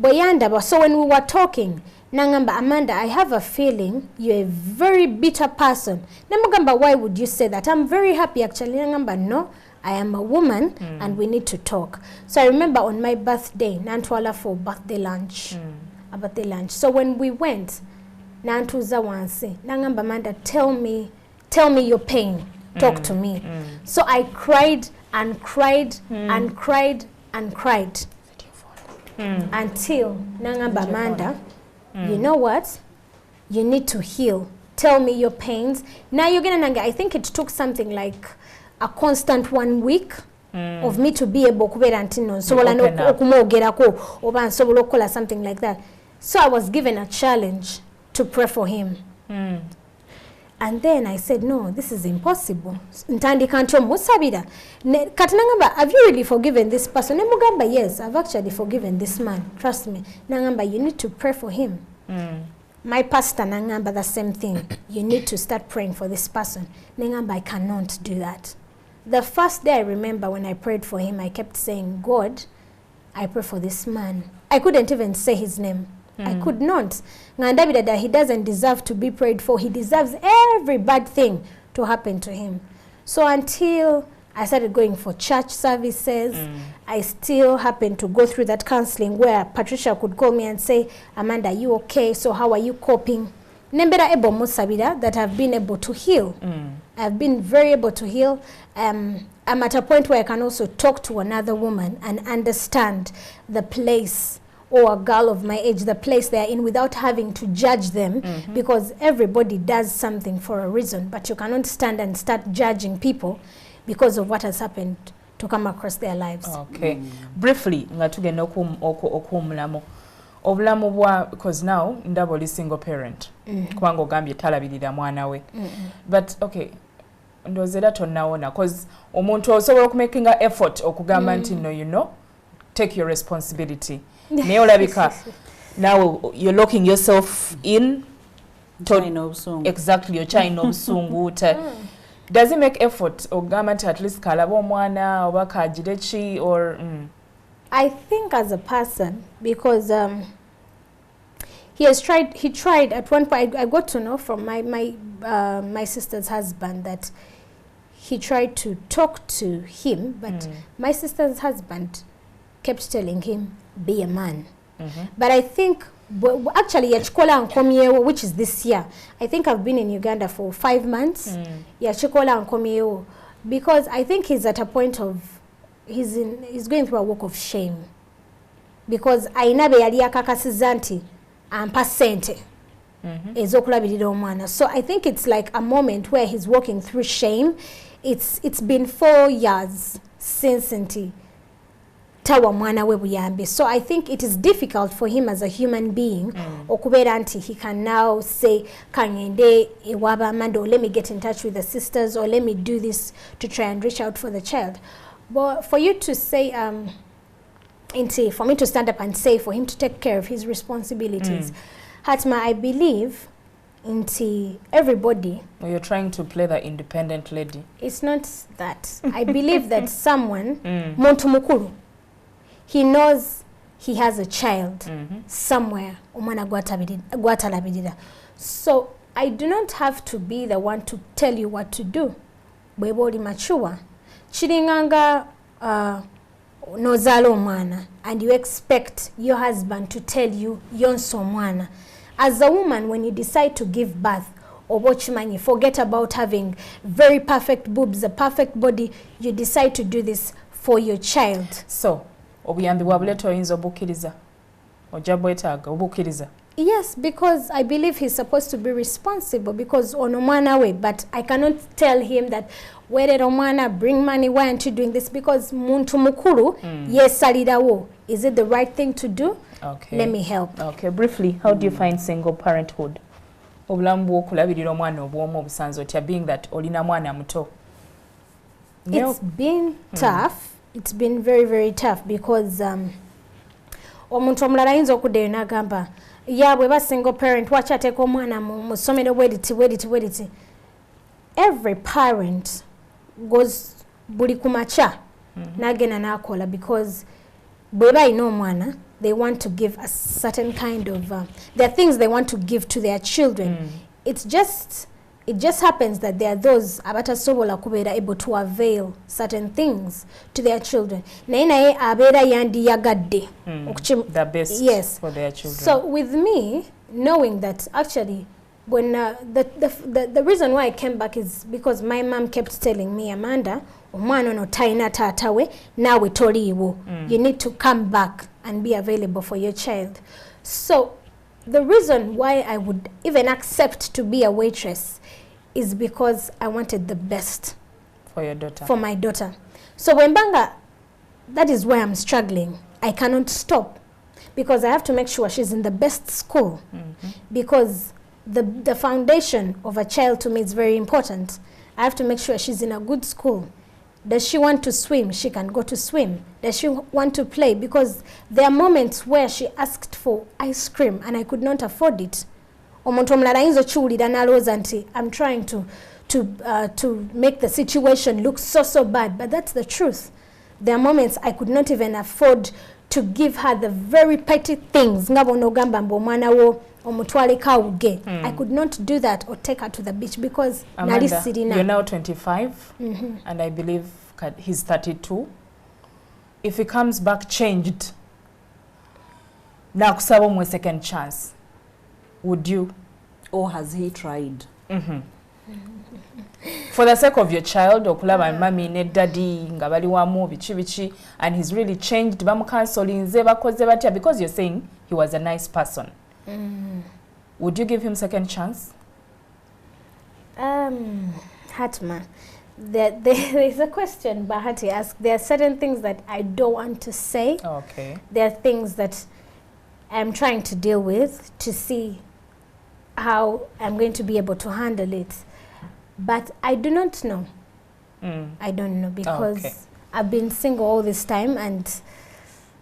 So when we were talking, Nangamba, Amanda, I have a feeling you're a very bitter person. Namagamba, why would you say that? I'm very happy actually. Nangamba, no, I am a woman and we need to talk. So I remember on my birthday, Nantwala for birthday lunch. A birthday lunch. So when we went, Nantuza wansi, Nangamba, Amanda, tell me your pain. Talk to me. So I cried and cried and cried and cried until Nangamba Amanda, you know what, you need to heal, tell me your pains. Now you're gonna nanga. I think it took something like a constant 1 week of me to be able to something like that. So I was given a challenge to pray for him. And then I said, no, this is impossible. Have you really forgiven this person? Yes, I've actually forgiven this man. Trust me. You need to pray for him. My pastor, the same thing. You need to start praying for this person. I cannot do that. The first day I remember when I prayed for him, I kept saying, God, I pray for this man. I couldn't even say his name. I could not. He doesn't deserve to be prayed for. He deserves every bad thing to happen to him. So until I started going for church services, I still happened to go through that counseling where Patricia could call me and say, Amanda, are you okay? So how are you coping? That I've been able to heal. I've been very able to heal. I'm at a point where I can also talk to another woman and understand the place, or a girl of my age, the place they are in, without having to judge them, because everybody does something for a reason, but you cannot stand and start judging people because of what has happened to come across their lives. Okay. Briefly, ngatugenda okumulamu. Obulamu bwa, because now ndaba oli single parent. Kubanga ogambye talabirira mwana we. But okay, ndozera tonnaona, because omuntu osobola okumakinga effort okugamba nti no, you know, take your responsibility. Now you're locking yourself in. Exactly, you're trying to does it make effort or garment at least kalabo mwana or kajidechi or I think as a person, because he tried at one point. I got to know from my sister's husband that he tried to talk to him, but my sister's husband kept telling him, be a man. But I think actually yachikola nkomyewo, which is this year. I think I've been in Uganda for 5 months. Yachikola nkomyewo, because I think he's at a point of he's going through a walk of shame, because ainabe yali akakasiza nti ampa sente ezokulabirira omwana. So I think it's like a moment where he's walking through shame. It's been 4 years since nti tawa mwana we buyambe. So I think it is difficult for him as a human being okubera nti he can now say kangende ewaba mando, let me get in touch with the sisters, or let me do this to try and reach out for the child. But for you to say for me to stand up and say for him to take care of his responsibilities, Hatma, I believe everybody. Well, you're trying to play the independent lady. It's not that. I believe that someone muntu mukuru, he knows he has a child somewhere. So I do not have to be the one to tell you what to do. Bweboli mature. Chiringanga nozalo mwana, and you expect your husband to tell you yonso mwana. As a woman, when you decide to give birth, or watchman, forget about having very perfect boobs, a perfect body, you decide to do this for your child. So obuyambi bwabuleeta oyinza obukkiriza ojja bwetaaga obukkiriza? Yes, because I believe he's supposed to be responsible, because ono mwana we, but I cannot tell him that werero mwana, bring money, why aren't you doing this, because muntu mukuru yesalirawo. Is it the right thing to do? Okay, let me help. Okay, briefly, how do you find single parenthood? Obulamu bw'okulabirira omwana obw'omu obusanzo otya, being that olina mwana muto? It's been tough. It's been very, very tough, because omuntu omulala ayinza okuddayo n'agamba yabwe ba single parent wakyateka omwana mu ssomero bwediti. Every parent goes buli kumacha n'agenda n'akola, because bwe balina omwana, they want to give a certain kind of there are things they want to give to their children. It just happens that there are those abatasobola kubeera able to avail certain things to their children. Naye abeera yandiyagadde the best, yes, for their children. So with me, knowing that actually when the reason why I came back is because my mom kept telling me, Amanda, omwana ono talina taata we, naawe toliiwo. You need to come back and be available for your child. So the reason why I would even accept to be a waitress is because I wanted the best for your daughter. For my daughter. So when Banga, that is where I'm struggling. I cannot stop because I have to make sure she's in the best school, because the foundation of a child to me is very important. I have to make sure she's in a good school. Does she want to swim? She can go to swim. Does she want to play? Because there are moments where she asked for ice cream and I could not afford it. I'm trying to make the situation look so bad, but that's the truth. There are moments I could not even afford to give her the very petty things. I could not do that or take her to the beach because Amanda, you're now 25 and I believe he's 32. If he comes back changed, now kusaba second chance, would you? Or has he tried? For the sake of your child, okulaba mami ne daddy nga bali wamu bichi and he's really changed, bamu counselinze bakoze batya, because you're saying he was a nice person. Would you give him second chance? Hatma, there is a question Bahati asked. There are certain things that I don't want to say. Okay. There are things that I'm trying to deal with to see how I'm going to be able to handle it. But I do not know. I don't know because I've been single all this time, and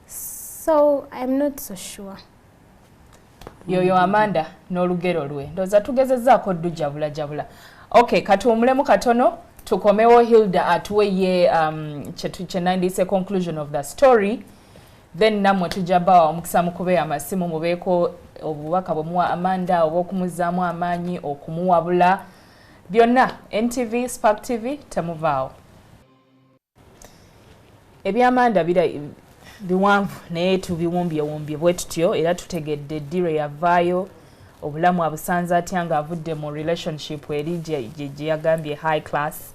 so I'm not so sure. Yoyo Amanda n'olugero lwe ndoza tugezezzaako jabula. Okay, katumulemu katono tukomewo Hilda atuwe ye kye nandise conclusion of the story, then namwe tujabawa omukisa mukube amasimu mubeeko obubaka bwemuwa Amanda obw'okumuzaamu amaanyi okumuwabula byonna. NTV Spark TV temuvaawo. Ebyamanda biwanvu naye tubiwumbye bwe tutyo, era tutegedde Dire yavaayo obulamu abusanze atya nga avudde mu relationship eri gye yagambye high class.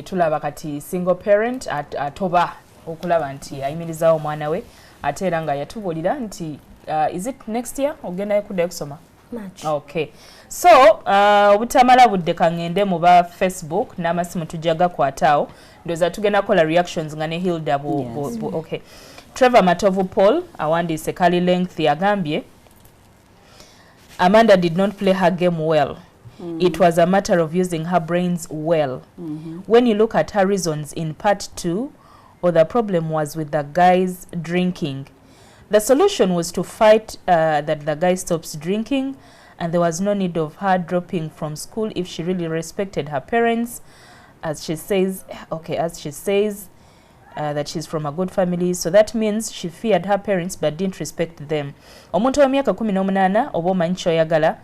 Tulaba kati single parent atoba okulaba nti ayimirizaawo omwana we, ate era nga yatubulira nti is it next year ogenda kuddayo kusoma? March. Okay. So, obutamala budde kangende mu ba Facebook n'amasimu tujaga kwataawo. Ndoza tugenda kola reactions nga ne Hilda okay. Trevor Matovu Paul awandiise kali length yagambye Amanda did not play her game well. It was a matter of using her brains well. When you look at her reasons in part 2, the problem was with the guys drinking. The solution was to fight that the guy stops drinking, and there was no need of her dropping from school if she really respected her parents, as she says that she's from a good family. So that means she feared her parents but didn't respect them. Omuntu wa myaka 18 oba omanyi kyoyagala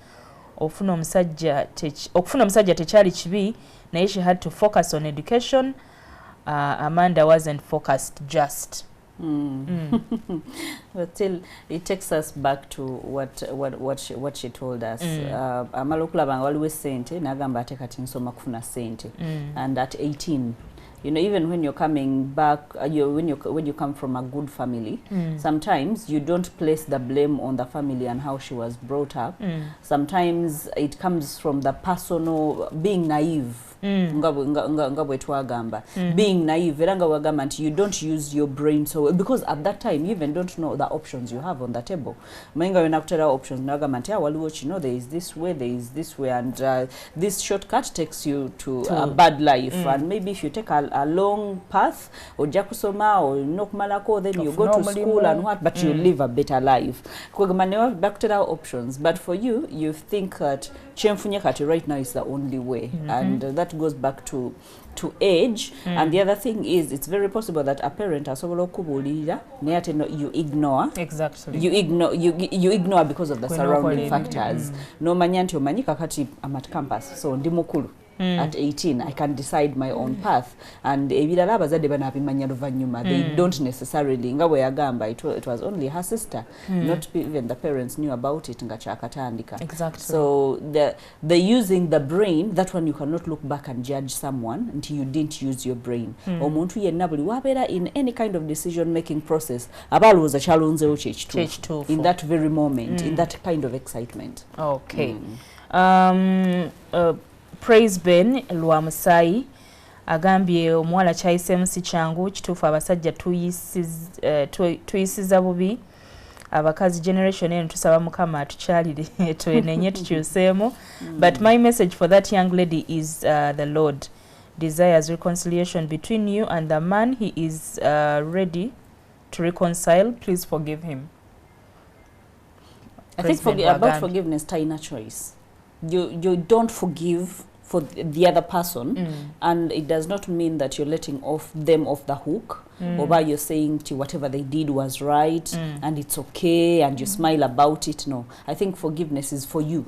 okufuna omusajja tekyali kibi, naye she had to focus on education. Amanda wasn't focused just. But still, it takes us back to what she told us. Amalokulabanga always sente nagamba ate kati nsoma kufuna sente. And at 18, you know, even when you're coming back, when you come from a good family, sometimes you don't place the blame on the family and how she was brought up. Sometimes it comes from the personal being naive. Being naive, you don't use your brain so because at that time you even don't know the options you have on the table. Options, you know, there is this way, and this shortcut takes you to a bad life. And maybe if you take a long path or jakusoma or nokumalako, then you go to school and what, but you live a better life. Back to our options, but for you, you think that right now is the only way, and that goes back to age. And the other thing is, it's very possible that a parent you ignore. Exactly. You ignore because of the surrounding factors. No manyanti omanyika kati I'm at campus, so ndi mukulu. at 18 I can decide my own path, and ebirala abazadde banabimanya luvanyuma. They don't necessarily nga bwe yagamba it was only her sister, not even the parents knew about it nga kyakatandika. Exactly. So the using the brain, that one you cannot look back and judge someone until you didn't use your brain. Omuntu yenna buli wabeera in any kind of decision making process abalowooza kyalonzeewo kyekituufu in that very moment, in that kind of excitement. Okay. Praise Ben Lwamusai agambye omuwala kyayisemu si kyangu, kituufu abasajja tuyisiza bubi, abakazi generation eno tusaba mukama atukyalire twenenye tukyuseemu. But my message for that young lady is the Lord desires reconciliation between you and the man. He is ready to reconcile. Please forgive him. I think about forgiveness, taina choice. You don't forgive for the other person, and it does not mean that you're letting them off the hook, or by you're saying to whatever they did was right and it's okay and you smile about it. No, I think forgiveness is for you.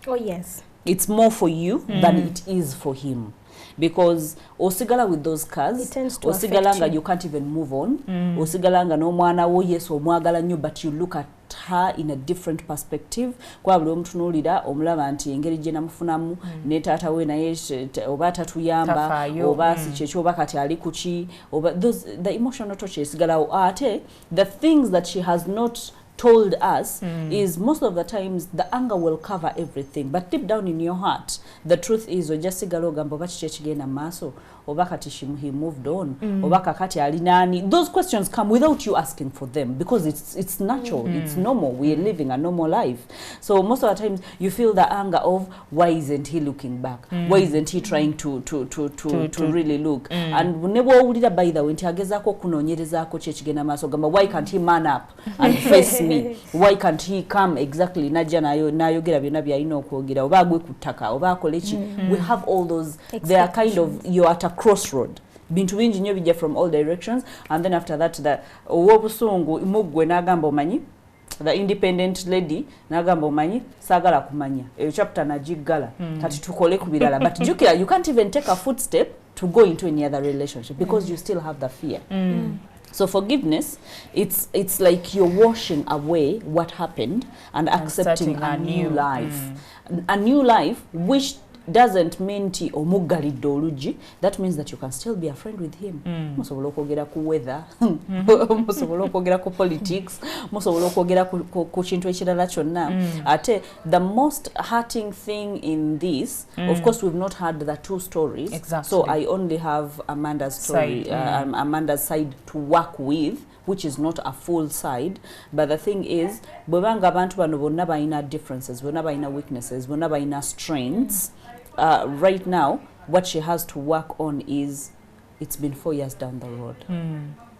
Oh yes, it's more for you than it is for him, because osigala with those cars, osigalanga you can't even move on, osigalanga no mwana wo yes omwagala nnyo, but you look at her in a different perspective. Kwa buli omutunuulira omulaba nti engeri gye namufunamu ne taata we naye oba tatuyamba oba si kyekyo oba kati ali kuki, oba the emotional torture esigalawo. Ate the things that she has not told us is most of the times the anger will cover everything, but deep down in your heart the truth is ojasigala ogamba oba kiki ekigenda maaso, oba kati he moved on, oba kakati ali nani. Those questions come without you asking for them, because it's natural, it's normal, we are living a normal life. So most of the times you feel the anger of why isn't he looking back, why isn't he trying to really look, and nebo owulira by the way nti agezaako okunoonyerezaako kiki ekigenda maaso, gamba why can't he man up and face me, why can't he come exactly najja nayogera byonna byalina okwogera, oba agwe ku ttaka oba akole ki. We have all those, they are kind of, you're at a crossroad, bintu bingi nnyo bijja from all directions, and then after that the owobusungu muggwe n'agamba omanyi, the independent lady n'agamba omanyi saagala kumanya eyo chapter nagiggala kati tukole ku birala. But jukira, you can't even take a footstep to go into any other relationship because you still have the fear. So forgiveness, it's like you're washing away what happened and accepting a new life. A new life which doesn't mean ti omuggalidde olugi. That means that you can still be a friend with him. Musobola okwogera ku weather, musobola okwogera ku politics, musobola okwogera ku kintu ekirala kyonna. Ate the most hurting thing in this, of course we've not had the two stories, so I only have Amanda's story, Amanda's side to work with, which is not a full side. But the thing is, bwebanga abantu bano bonna balina differences, bonna balina weaknesses, bonna balina strengths. Right now, what she has to work on is, it's been 4 years down the road.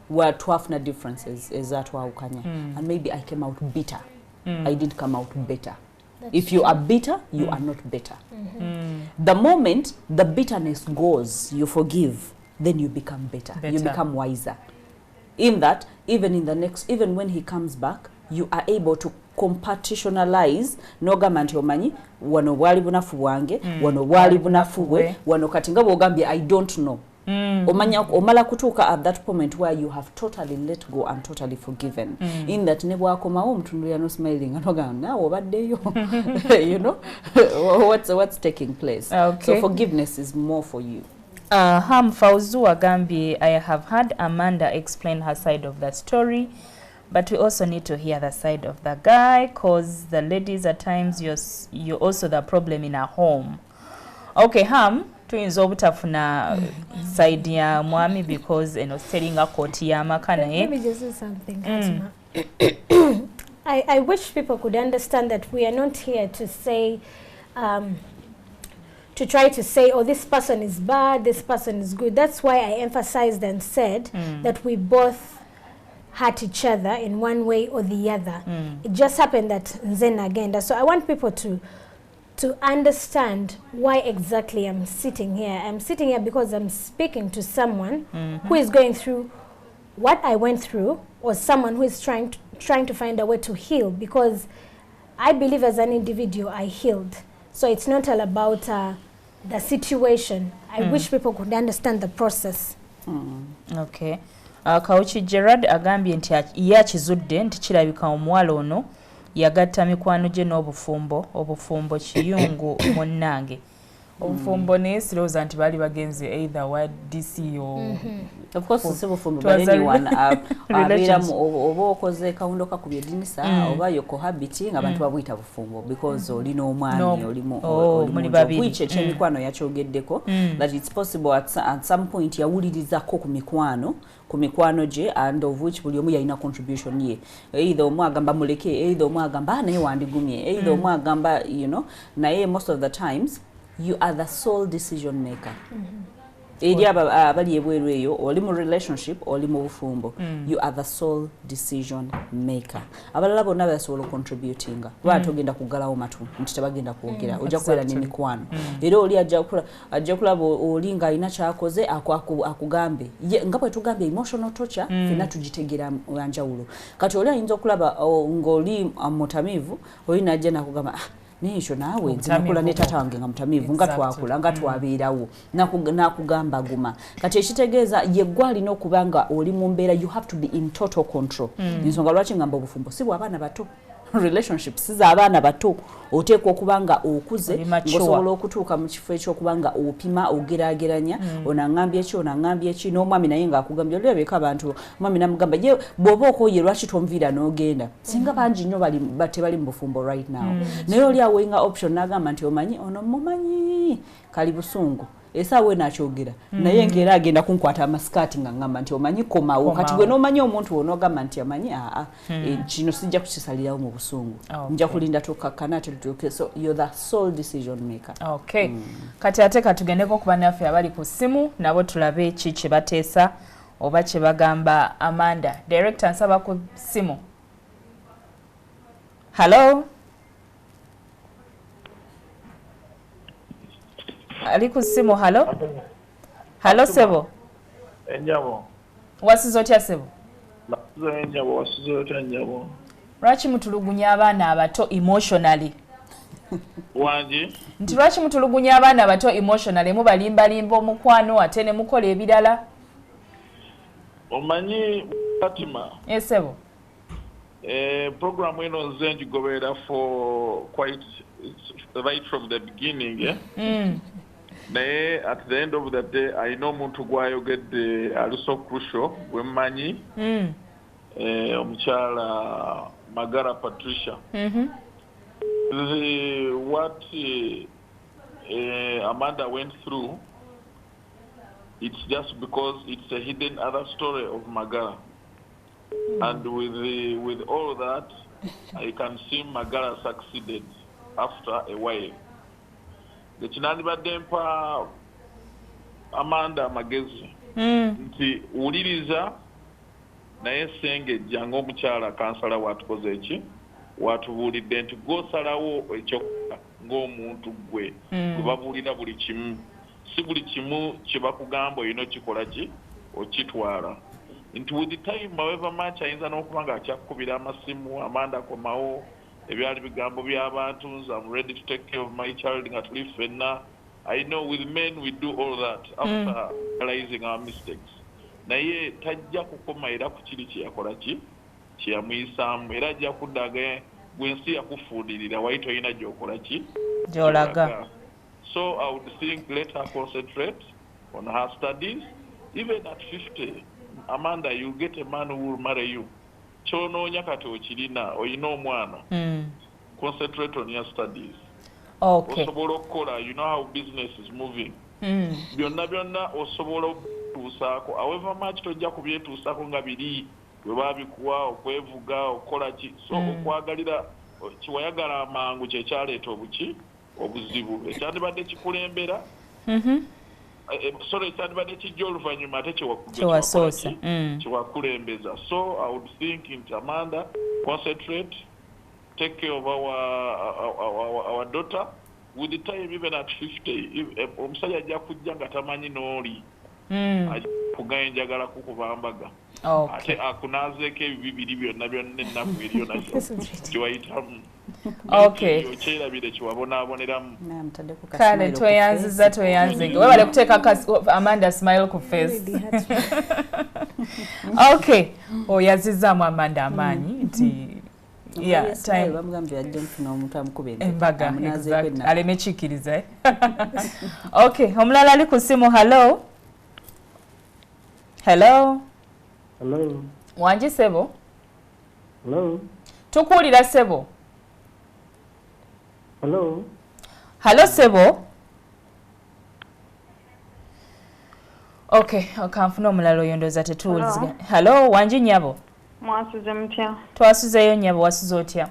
Where 12 differences is that waukanya, and maybe I came out bitter. I did come out better. If you are bitter, you are not better. The moment the bitterness goes, you forgive, then you become better. You become wiser. In that, even when he comes back, you are able to compatitionalize nogamba nti omanyi wano bwali bunafu bwange, wano bwali bunafu bwe, wano kati nga bwogambye I don't know. Omanya omala kutuuka at that moment where you have totally let go and totally forgiven. In that ne bwakomawo omutunulira no smiling anogamba nawe obaddeyo. You know what's taking place. So forgiveness is more for you. Ham Fauzu agambye, I have heard Amanda explain her side of the story, but we also need to hear the side of the guy, because the ladies at times you're also the problem in a home. Okay, Ham tuyinza obutafuna side ya mwami because selinga koti ya makana. Let me just say something, Asma. I wish people could understand that we are not here to say to try to say, oh, this person is bad, this person is good. That's why I emphasized and said that we both hurt each other in one way or the other. It just happened that Nzen agenda. So I want people to understand why exactly I'm sitting here. I'm sitting here because I'm speaking to someone who is going through what I went through, or someone who is trying to find a way to heal, because I believe as an individual I healed. So it's not all about the situation. I wish people could understand the process. Okay. Kawuki Gerard agambye nti ye akizudde nti kirabika omuwala ono yagatta mikwano gye n'obufumbo kiyungu munnange. Obufumbo naye sirowooza nti baali bagenze either wa DC or of course si bufumbo but anyone abiramu oba okoze kawundo kakubye dinisa oba yo cohabiting abantu babuyita bufumbo because olina omwami olimu which ekyemikwano yakyogeddeko that it's possible at some point yawulirizako ku mikwano gye and of which buli omu yalina contribution ye either omu agamba muleke either omu agamba naye wandigumye either omu agamba naye most of the times you are the sole decision maker. Eri abali ebweru eyo oli mu relationship oli mu bufumbo you are the sole decision maker. Abalala bonna basobola contributinga batogenda kugalawo matu nti tebagenda kwogera ojja kubeera n'emikwano era oli ajja kulaba oli nga alina kyakoze akugambe nga bwe tugambye emotional torture fena tugitegera wanjawulo kati oli ayinza okulaba ng'oli mutamivu oli najja nakugamba nisho nawe nzikula ne tata wange nga mutamivu nga twakula nga twabeerawo nakugamba guma kati ekitegeeza ye gwali n'okubanga oli mu mbeera you have to be in total control nsonga lwaki ngamba obufumbo si bw'abaana bato relationships za abaana bato oteekwa okubanga okuze ngosobola okutuuka mu kifo ekyokubanga opima ogeraageranya onangambye eki n'omwami naye ng'akugambye olabeka abantu omwami namugamba ye bw'oba okoye lwaki tomviira n'ogenda singa bangi nnyo tebali mu bufumbo right now naye oli awenga option n'agamba nti omanyi ono mumanyi kali busungu esaawe nakyogera naye ngera agenda kunkwata amaskati nga ngamba nti omanyi komawo kati gwe n'omanyi omuntu onogamba nti amanyi kino sijja kukisalirawo mu busungu nja kulinda tukakkana tutuuke so you're the sole decision maker. Okay. Kati ate katugendeko ku bannaffe abali ku ssimu nabo tulabe ki kye bateesa oba kye bagamba. Amanda director nsaba ku ssimu. Hello. Ali ku ssimu. Hello Sebo. Enjabo. Wasizo otya Sebo? Enjabo wasizo otya enjabo. Lwaki mutulugunya abaana abato emotionally? Wangi? Nti lwaki mutulugunya abaana abato emotionally mubalimbalimba omukwano ate ne mukola ebirala? Omanyi Fatima. Yes Sebo. Program eno nze ngigoberera for quite right from the beginning, yeah? Naye at the end of the day I know muntu gwayogedde ali so crucial wemmanyi omukyala Magara Patricia. What Amanda went through, it's just because it's a hidden other story of Magara. And with all that, I can see Magara succeeded after a while. The Chinandibadde mpa Amanda magezi nti wuliriza naye sengejja ng'omukyala kansala watukoze eki watubuulidde nti gw'osalawo ekyokukola ng'omuntu gwe gwe babuulira buli kimu si buli kimu kye bakugamba olina okikola ki okitwala nti with the time however much ayinza n'okuba nga akyakukubira amasimu Amanda komawo ebyali bigambo by'abantu I'm ready to take care of my child nga tuli ffenna. I know with men we do all that after realizing our mistakes. Naye tajja kukoma era ku kiri kye yakola ki kye yamuyisaamu era ajja kuddaga gwensi yakufuulirira wali toyina gy'okola ki gy'olaga. So I would think let her concentrate on her studies. Even at 50, Amanda, you get a man who will marry you. Kyonoonya kati okirina oyina omwana. Concentrate on your studies. Okay. Osobola okukola, you know how business is moving. Byonna osobola okutuusaako. However much tojja kubyetuusaako nga biri bwe babikuwa okwevuga okukola ki. So okwagalira kiwayagala amangu kyekyaleeta obuzibu. Ekyandibadde kikulembera. Sorry, ekyandibadde kijja oluvannyuma ate kyewasoosa kyewakulembeza. So I would think in Amanda, concentrate, take care of our daughter. With the time, even at 50, omusajja ajja kujja nga tamanyi n'oli kugaya njagala kukubambaga. ate akunazeeko ebibiri byonna ennaku eriyo nakyo kiwayitamu okyerabire kiwabonaaboneramu kale toyanziza toyanzige webale kuteeka Amanda smile ku face okay oyazizaamu Amanda amaanyi nti embaga aleme kikkiriza okay omulala ali ku simu hello wangi sebo tukuwulira sebo hello sebo okay kanfuna omulala oyo ndooza tetuwulizigana hello wangi nyabo Mwasuze mutya? Twasuzeyo nyabo wasuze otya?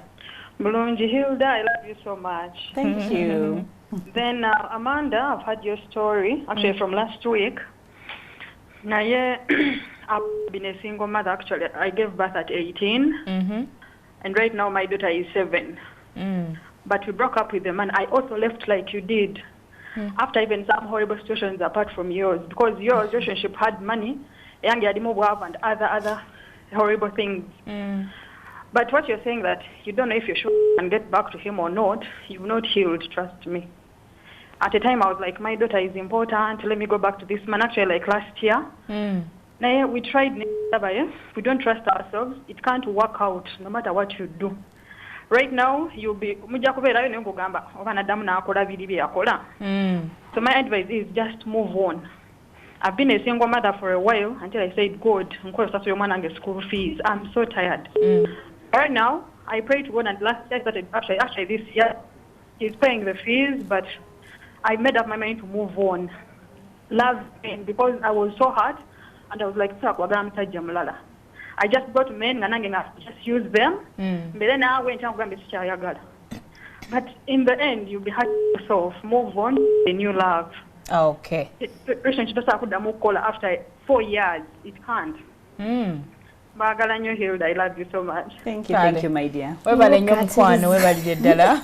Bulungi Hilda, I love you so much. Thank you. Then Amanda, I've heard your story actually from last week. Now yeah, I've been a single mother actually. I gave birth at 18 and right now my daughter is 7. But we broke up with the man. I also left like you did. After even some horrible situations apart from yours, because your relationship had money, and other horrible things. But what you're saying that you don't know if you should and get back to him or not, you've not healed, trust me. At a time I was like, my daughter is important, let me go back to this man. Actually like last year. Now we tried, we don't trust ourselves, it can't work out no matter what you do. Right now you'll be so my advice is just move on. I've been a single mother for a while until I said, God, school fees. I'm so tired. Right now, I pray to God, and last year I started, actually this year, he's paying the fees, but I made up my mind to move on. Love men, because I was so hurt, and I was like, I just got men, and I just use them, but then I went and got But in the end, you'll be hurt yourself. Move on, a new love. Okay. Relationship after 4 years, it can't. Hilda, I love you so much. Thank you, my dear. Webale nnyo mukwano webalire ddala.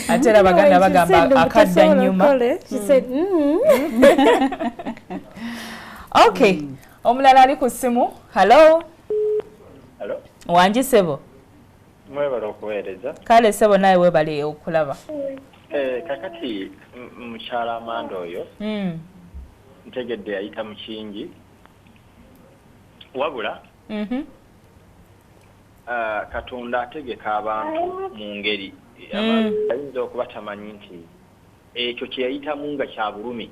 Ate era baganda bagamba akadda nnyuma. Okay. Omulala ali ku simu. Hello. Wangi sebo. Mwebale okuweereza. Kale sebo naye webale okulaba. Kakati mukyala Amanda oyo ntegedde yayita mu kingi wabula Katonda ategeka abantu mu ngeri ayinza okuba tamanyi nti ekyo kye yayitamu nga kya bulumi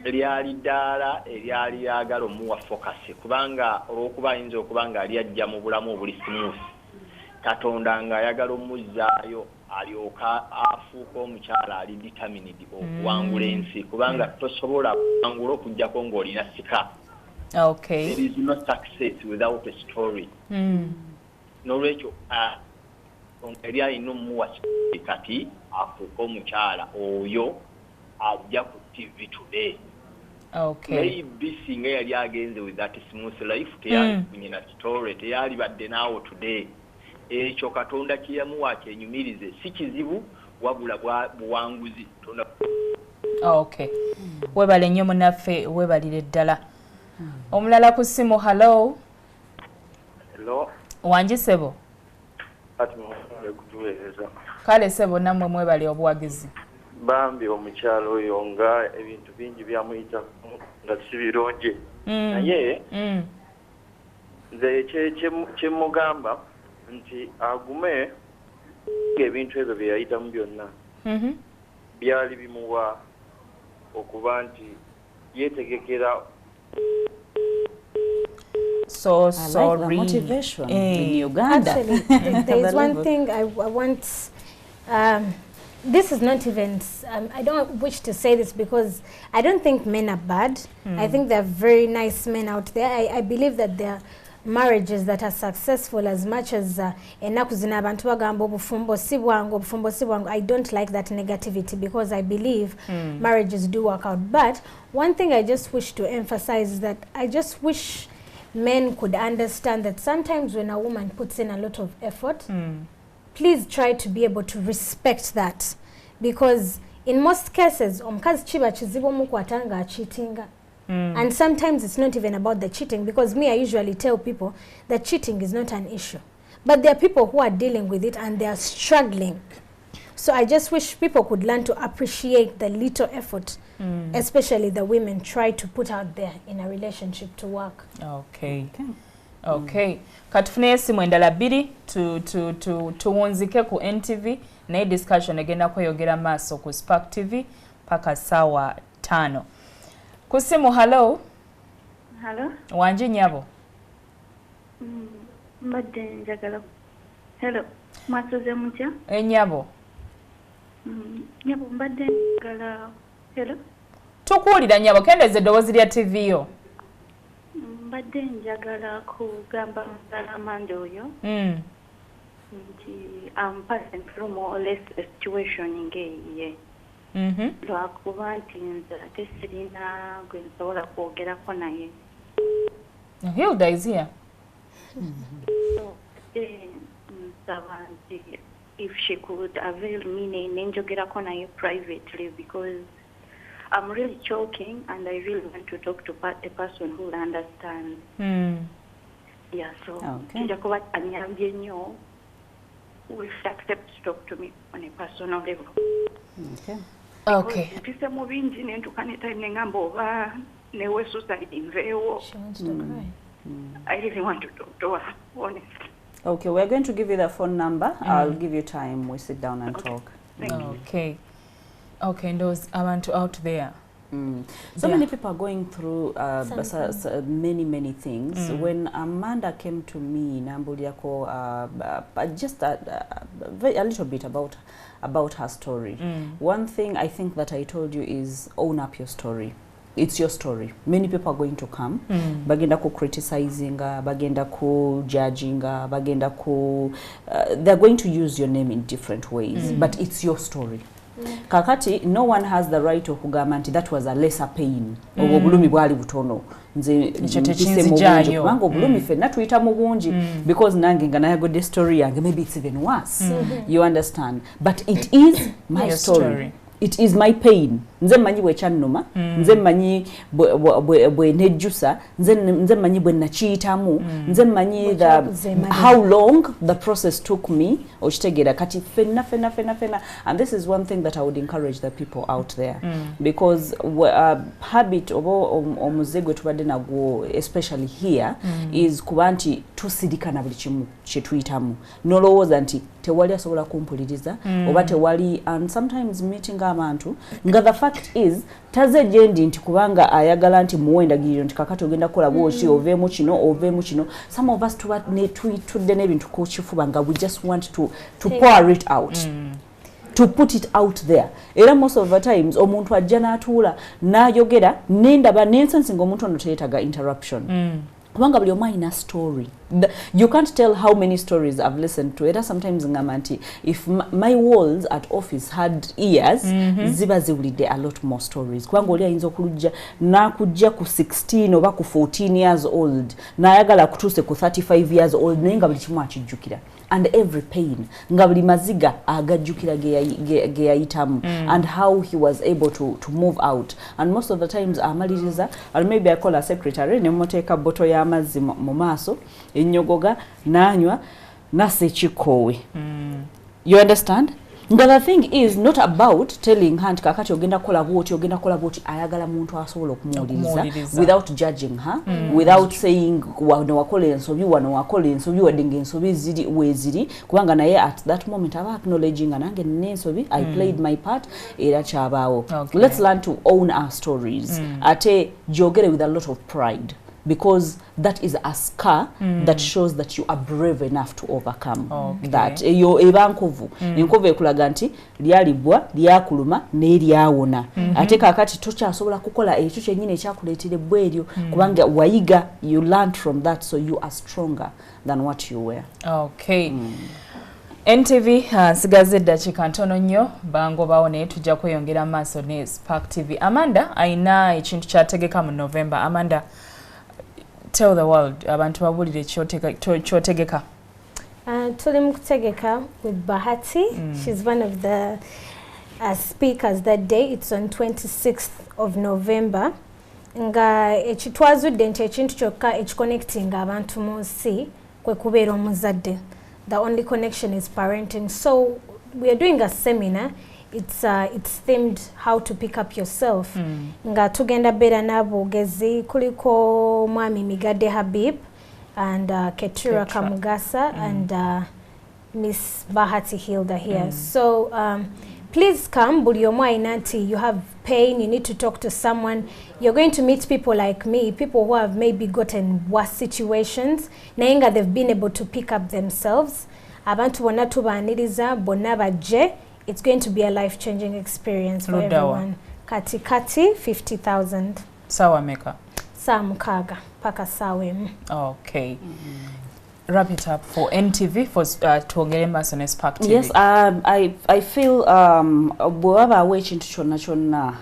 lyali ddaala eryali lyagala omuwa fokasi kubanga olw'okuba ayinza okuba nga ali ajja mu bulamu obuli smooth Katonda nga ayagala omuzzaayo alyoka afuuka omukyala ali determined okuwangula ensi kubanga tosobola kuwangula okujjako ng'olina sika. Okay. There is no success without a story. N'olwekyo eri alina omuwa kati afuuka omukyala oyo ajja ku TV today. Okay. Maybe singa yali agenze with that smooth life teyali kunyina story teyali badde naawo today. Ekyo Katonda kiyamuwa kyenyumirize si kizibu wabula buwanguzi Katonda. Okay. Webale nnyo munaffe webalire ddala. Omulala ku simu. Hello. Wangi sebo. Kale sebo nammwe mwebale obuwagizi. Bambi omukyalo oyo nga ebintu bingi byamuyita nga si birungi naye nze kyemugamba nti agume ng'ebintu ebyo bye yayitamu byonna byali bimuwa okuba nti yeetegekera. So sorry. Like the motivation in Uganda. Actually, there is one thing I want. This is not even. I don't wish to say this because I don't think men are bad. I think there are very nice men out there. I believe that there are marriages that are successful as much as enaku zina abantu bagamba obufumbo si bwangu. I don't like that negativity because I believe marriages do work out. But one thing I just wish to emphasize is that I just wish men could understand that sometimes when a woman puts in a lot of effort, please try to be able to respect that, because in most cases omukazi kiba kizibu omukwata nga achitinga And sometimes it's not even about the cheating, because me, I usually tell people that cheating is not an issue. But there are people who are dealing with it and they are struggling. So I just wish people could learn to appreciate the little effort, especially the women, try to put out there in a relationship to work. Okay. Okay. Katufune esimu endala 2 tuwunzike ku NTV naye discussion egenda kweyogera maaso ku Spark TV paka sawa 5. Ku simu, hello. Hello. Wanje nyabo. Mbadde njagala. Hello. Mwasoze mutya? Nyabo. Nyabo mbadde njagala. Hello. Tukuwulira nyabo, kendeze eddoboozi lya TV yo. Mbadde njagala kugamba Nsalasatta oyo. Nti I'm passing through more or less a situation ng'eyiye. Lwakuba nti nze ate sirina gwe nsobola kwogerako naye. Hilda is here. So, nsaba nti if she could avail me nenjogerako naye privately, because I'm really choking and I really want to talk to a person who will understand. Yeah, so Jacob anyambye nnyo will accept to talk to me on a personal level. Okay. Mpise mu bingi nentukane time nengamba oba newe suicide nveewo. She wants to cry. I really want to talk to her, honestly. Okay, we're going to give you the phone number. I'll give you time. We sit down and talk. Okay. Okay, and those abantu out there. So many people are going through many things. When Amanda came to me, Nambuliako, just a little bit about her story. One thing I think that I told you is own up your story. It's your story. Many people are going to come. Bagenda ku criticizing, bagenda ku judging, bagenda ku. They're going to use your name in different ways, but it's your story. Kakati, no one has the right to kugamba nti that was a lesser pain. Obulumi bwali butono. Nze mpise mu bungi kubanga obulumi fenna tuyita mu bungi because nange nga nayagodde story yange, maybe it's even worse. You understand? But it is my story. It is my pain. Nze mmanyi bwe kyannuma, nze mmanyi bwe nejjusa, nze mmanyi bwe nakiyitamu, nze mmanyi how long the process took me, okitegeera kati fenna. And this is one thing that I would encourage the people out there, because habit oba omuze gwe tubadde nagwo, especially here, is kuba nti tusirika na buli kimu kye tuyitamu, nolowooza nti tewali asobola kumpuliriza oba tewali, and sometimes meeting abantu nga the fact is taze jendi nti kubanga ayagala nti muwenda giro nti kakati ogenda kola bwoki ovemu kino. Some of us tudde n'ebintu ku kifuba nga we just want to pour it out, to put it out there. Era most of the times omuntu ajja n'atuula n'ayogera n'endaba n'ensensinga omuntu ono teyeetaga interruption. Kubanga buli omu alina story. You can't tell how many stories I've listened to. Era sometimes ngamanti, if my walls at office had ears, ziba ziwulidde a lot more stories. Kubanga oli ayinza okulujja n'akujja ku 16 oba ku 14 years old, n'ayagala kutuuse ku 35 years old, naye nga buli kimu akijjukira. And every pain, nga buli maziga agajjukira ge yayitamu, and how he was able to move out. And most of the times amaliriza, or maybe I call a secretary, nemuteeka bottle y'amazzi mu maaso, enyogoga nanywa nase chikowe. You understand? But the thing is not about telling her kakati ogenda kola bwoti ayagala muntu asobola okumuwuliriza without judging her, without saying wano wakole ensobi wadenge ensobi ziri weziri, kubanga naye at that moment aba acknowledging nange nensobi, I played my part, era kyabaawo. Let's learn to own our stories. Ate jogere with a lot of pride, because that is a scar that shows that you are brave enough to overcome that. Eyo ebankovu enkovu ekulaga nti lyalibwa lyakuluma n'eryawona, ate kakati tokyasobola kukola ekyo kyennyini ekyakuleetera ebbweryo, kubanga wayiga, you learned from that, so you are stronger than what you were. NTV nsigaze eddakiika ntono nnyo bangobawo naye tujja kweyongera maaso ne Spark TV. Amanda ayina ekintu kyategeka mu November. Amanda, tell the world abantu babulire kyotegeka. Tuli mu kutegeka with Bahati. She's one of the speakers that day. It's on 26th of November. nga ekitwazudde nti ekintu kyokka ekiconnecting abantu mu nsi kwe kubeera omuzadde. The only connection is parenting. So we are doing a seminar. It's themed how to pick up yourself. Nga tugenda bera n'abogezi kuliko mwami Migadde Habib and Ketura Kamugasa and Miss Bahati Hilda here. So please come. Buli omu ayina nti you have pain, you need to talk to someone. You're going to meet people like me, people who have maybe gotten worse situations. Naye nga they've been able to pick up themselves. Abantu bonna tubaaniriza bonna bajje. It's going to be a life-changing experience for everyone. Kati 50,000. Sawa meka. Saa mukaaga paka sawa. Okay. Wrap it up for NTV for tuongere maaso ne Spark TV. Yes, I feel bwaba wekintu kyonna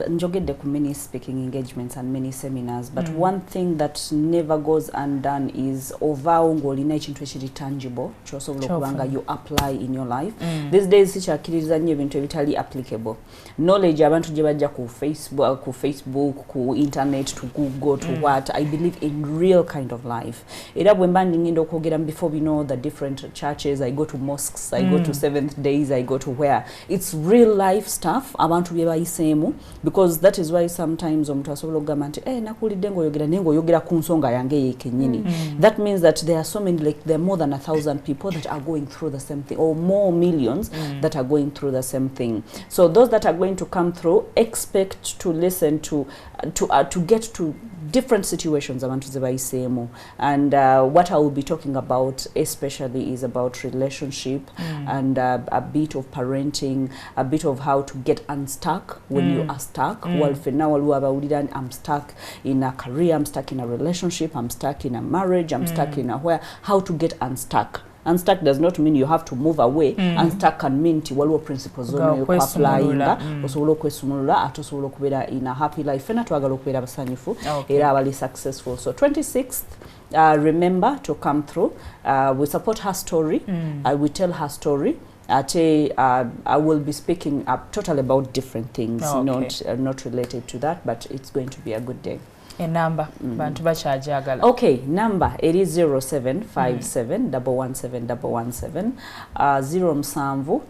njogedde ku many speaking engagements and many seminars, but one thing that never goes undone is ovaawo ng'olina ekintu ekiri tangible ky'osobola okubanga you apply in your life. These days sikyakkiriza nnyo ebintu ebitali applicable. Knowledge abantu gye bajja ku Facebook, ku internet, to Google, to what, I believe in real kind of life. Era bwe mba before we know the different churches, I go to mosques, I go to Seventh Days, I go to where it's real life stuff. Abantu bye bayisemu, because that is why sometimes omuntu asobola okugamba nti nakulidde ng'oyogera ku nsonga yange yekennyini. That means that there are so many, like there are more than 1,000 people that are going through the same thing, or more millions that are going through the same thing. So those that are going to come through, expect to listen to get to different situations abantu ze bayisemu. And what I will be talking about especially is about relationship and a bit of parenting, a bit of how to get unstuck when you are stuck. Well, for now, I'm stuck in a career, I'm stuck in a relationship, I'm stuck in a marriage, I'm stuck in a where, how to get unstuck. Unstuck does not mean you have to move away. Unstuck can mean ti waliwo principles zonna yo applyinga osobola okwesumulula ate osobola okubeera in a happy life. Fena twagala okubeera basanyufu era abali successful. So 26th, remember to come through. We support her story. We tell her story. I will be speaking totally about different things, not related to that, but it's going to be a good day. A number, bantu bachajagala. Okay, number it is 0757 117 0 5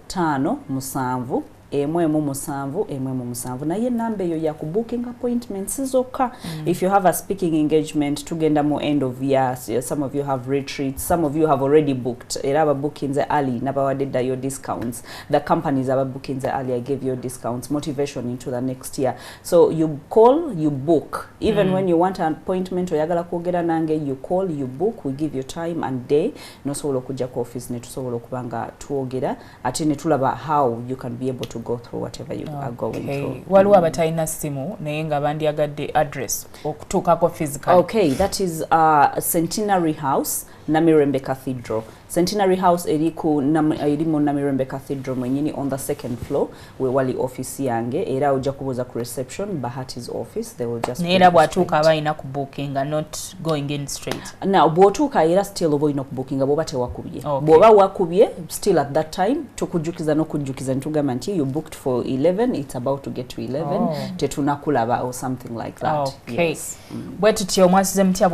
5 musanvu naye namba eyo ya ku booking appointments zokka. If you have a speaking engagement tugenda mu end of year, some of you have retreats, some of you have already booked. Era aba bookings early nabawadde your discounts. The companies aba bookings early, I gave you discounts, motivation into the next year. So you call, you book. Even when you want an appointment oyagala kwogera nange, you call, you book, we give you time and day. Nosobola okujja ku office ne tusobola okubanga tuogera ate ne tulaba how you can be able to go through whatever you are going through. Waliwo abatalina simu naye nga bandyagadde address okutuukako physical. Okay, that is Centenary House, Namirembe Cathedral. Centenary House erimu Namirembe Cathedral mwenyini on the second floor we wali office yange era ojja kubuuza ku reception Bahati's office. They will just era bwatuuka abayina ku booking and not going in straight. Now bw'otuuka era still oba olina ku booking bw'oba tewakubye. Bw'oba wakubye still at that time tukujjukiza n'okujjukiza ntugamba nti you booked for 11, it's about to get to 11 tetunakulaba or something like that. Okay. Bwe tutyo mwasize mutya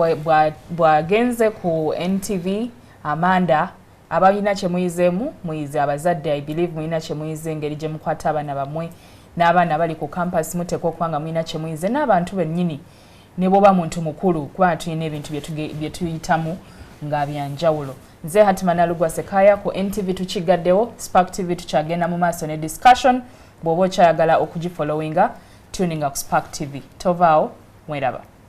bwagenze ku NTV Amanda abalina kye muyizeemu muyize abazadde I believe mulina kye muyize engeri gye mukwata abaana bamwe n'abaana bali ku campus muteekwa okubanga mulina kye muyize n'abantu bennyini ne bwoba muntu mukulu kuba tulina ebintu bye tuyitamu nga byanjawulo. Nze Hatimana Lugwa Sekaya ku NTV tukigaddewo, Spark TV tukyagenda mu maaso ne discussion. Bw'oba okyayagala okugifollowinga tuninga ku Spark TV. Tovaawo mweraba.